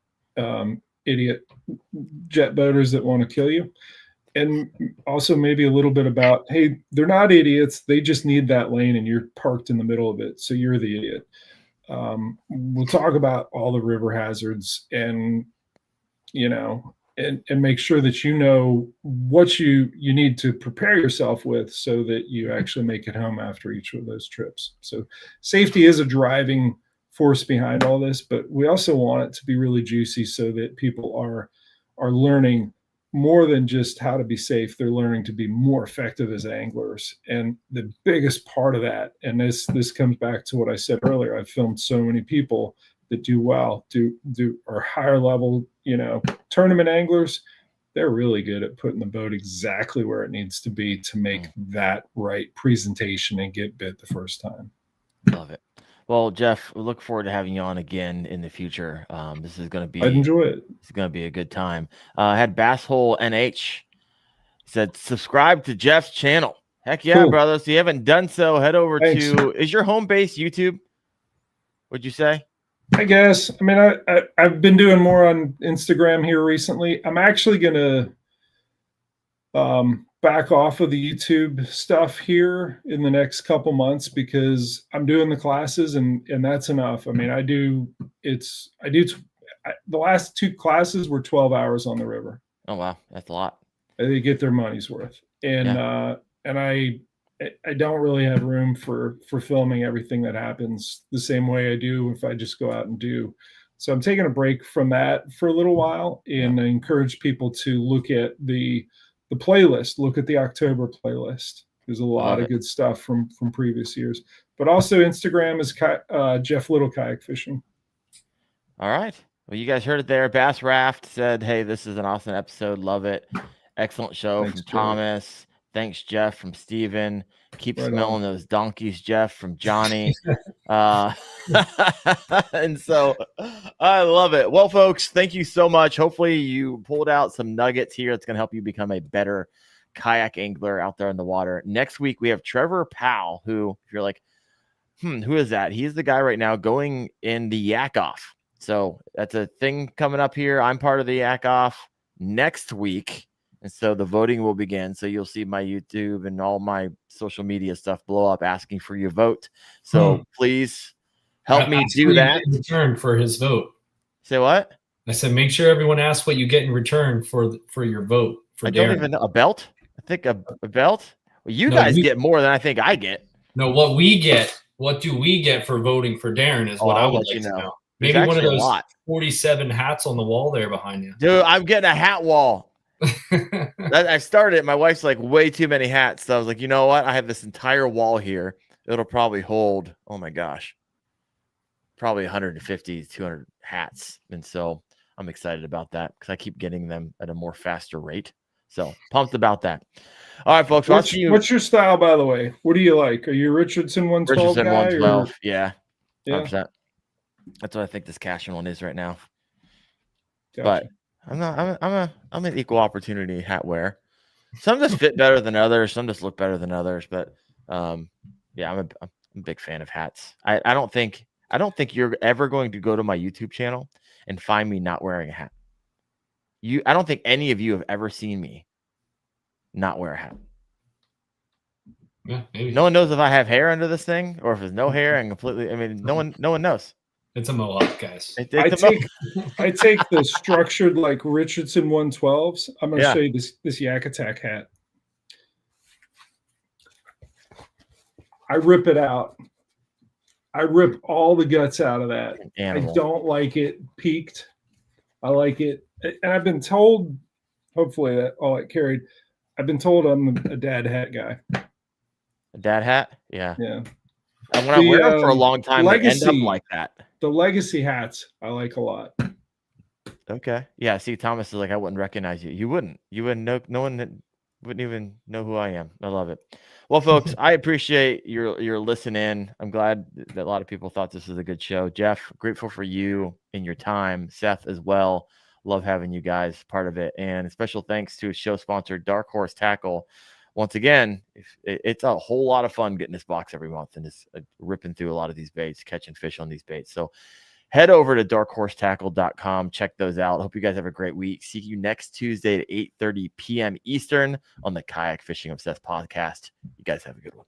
idiot jet boaters that want to kill you. And also maybe a little bit about, hey, they're not idiots. They just need that lane and you're parked in the middle of it. So you're the idiot. We'll talk about all the river hazards and make sure that you know what you need to prepare yourself with so that you actually make it home after each of those trips. So safety is a driving force behind all this, but we also want it to be really juicy so that people are learning more than just how to be safe. They're learning to be more effective as anglers. And the biggest part of that, and this comes back to what I said earlier, I've filmed so many people that do well, are higher level, tournament anglers. They're really good at putting the boat exactly where it needs to be to make that right presentation and get bit the first time. Love it. Well, Jeff, we look forward to having you on again in the future. This is going to be, I'd enjoy it. It's going to be a good time. I had Basshole NH said, subscribe to Jeff's channel. Heck yeah, Cool. brother. So you haven't done so, head over Thanks. to, is your home base YouTube? What'd you say? I guess. I mean, I've been doing more on Instagram here recently. I'm actually going to back off of the YouTube stuff here in the next couple months because I'm doing the classes and that's enough. I mean, the last 2 classes were 12 hours on the river. Oh, wow. That's a lot. They get their money's worth. And, and I don't really have room for filming everything that happens the same way I do if I just go out and do. So I'm taking a break from that for a little while, and I encourage people to look at the playlist, look at the October playlist. There's a lot of good stuff from previous years, but also Instagram is Jeff Little Kayak Fishing. All right. Well, you guys heard it there. Bass Raft said, hey, this is an awesome episode. Love it. Excellent show. Thanks, from Thomas. Thanks, Jeff, from Steven. Keep smelling those donkeys, Jeff, from Johnny. And so I love it. Well, folks, thank you so much. Hopefully you pulled out some nuggets here that's going to help you become a better kayak angler out there in the water. Next week, we have Trevor Powell, who, if you're like, who is that? He's the guy right now going in the Yak Off. So that's a thing coming up here. I'm part of the Yak Off next week. And so the voting will begin. So you'll see my YouTube and all my social media stuff blow up asking for your vote. So please help me do that. In return for his vote. Say what? I said, make sure everyone asks what you get in return for your vote. For I Darren. don't even know. A belt? I think a belt? Well, you guys get more than I think I get. No, what we get, what do we get for voting for Darren is what I would like to know. Maybe one of those 47 hats on the wall there behind you. Dude, I'm getting a hat wall. I started it. My wife's like, way too many hats. So I was like, you know what? I have this entire wall here. It'll probably hold, oh my gosh, probably 150, 200 hats. And so I'm excited about that because I keep getting them at a more faster rate. So pumped about that. All right, folks. What's your style, by the way? What do you like? Are you a Richardson 112 Richardson guy? 112. Or? Yeah. 100%. Yeah. That's what I think this Cashion one is right now. Gotcha. But I'm an equal opportunity hat wearer. Some just fit better than others. Some just look better than others. But yeah, I'm a big fan of hats. I don't think you're ever going to go to my YouTube channel and find me not wearing a hat. I don't think any of you have ever seen me not wear a hat. Yeah, maybe. No one knows if I have hair under this thing or if there's no hair and completely. I mean, no one knows. It's a mohawk, guys. I take the structured like Richardson 112s. I'm going to show you this Yak Attack hat. I rip it out. I rip all the guts out of that. I don't like it peaked. I like it. And I've been told, hopefully that all it carried, I've been told I'm a dad hat guy. A dad hat? Yeah. Yeah. And when I wear them for a long time, they end up like that. The legacy hats I like a lot. Okay. Yeah. See, Thomas is like, I wouldn't recognize you. You wouldn't know. No one wouldn't even know who I am. I love it. Well, folks, I appreciate your listening. I'm glad that a lot of people thought this was a good show. Jeff, grateful for you and your time. Seth as well. Love having you guys part of it. And a special thanks to show sponsor Dark Horse Tackle. Once again, it's a whole lot of fun getting this box every month and just ripping through a lot of these baits, catching fish on these baits. So head over to darkhorsetackle.com. Check those out. Hope you guys have a great week. See you next Tuesday at 8:30 p.m. Eastern on the Kayak Fishing Obsessed podcast. You guys have a good one.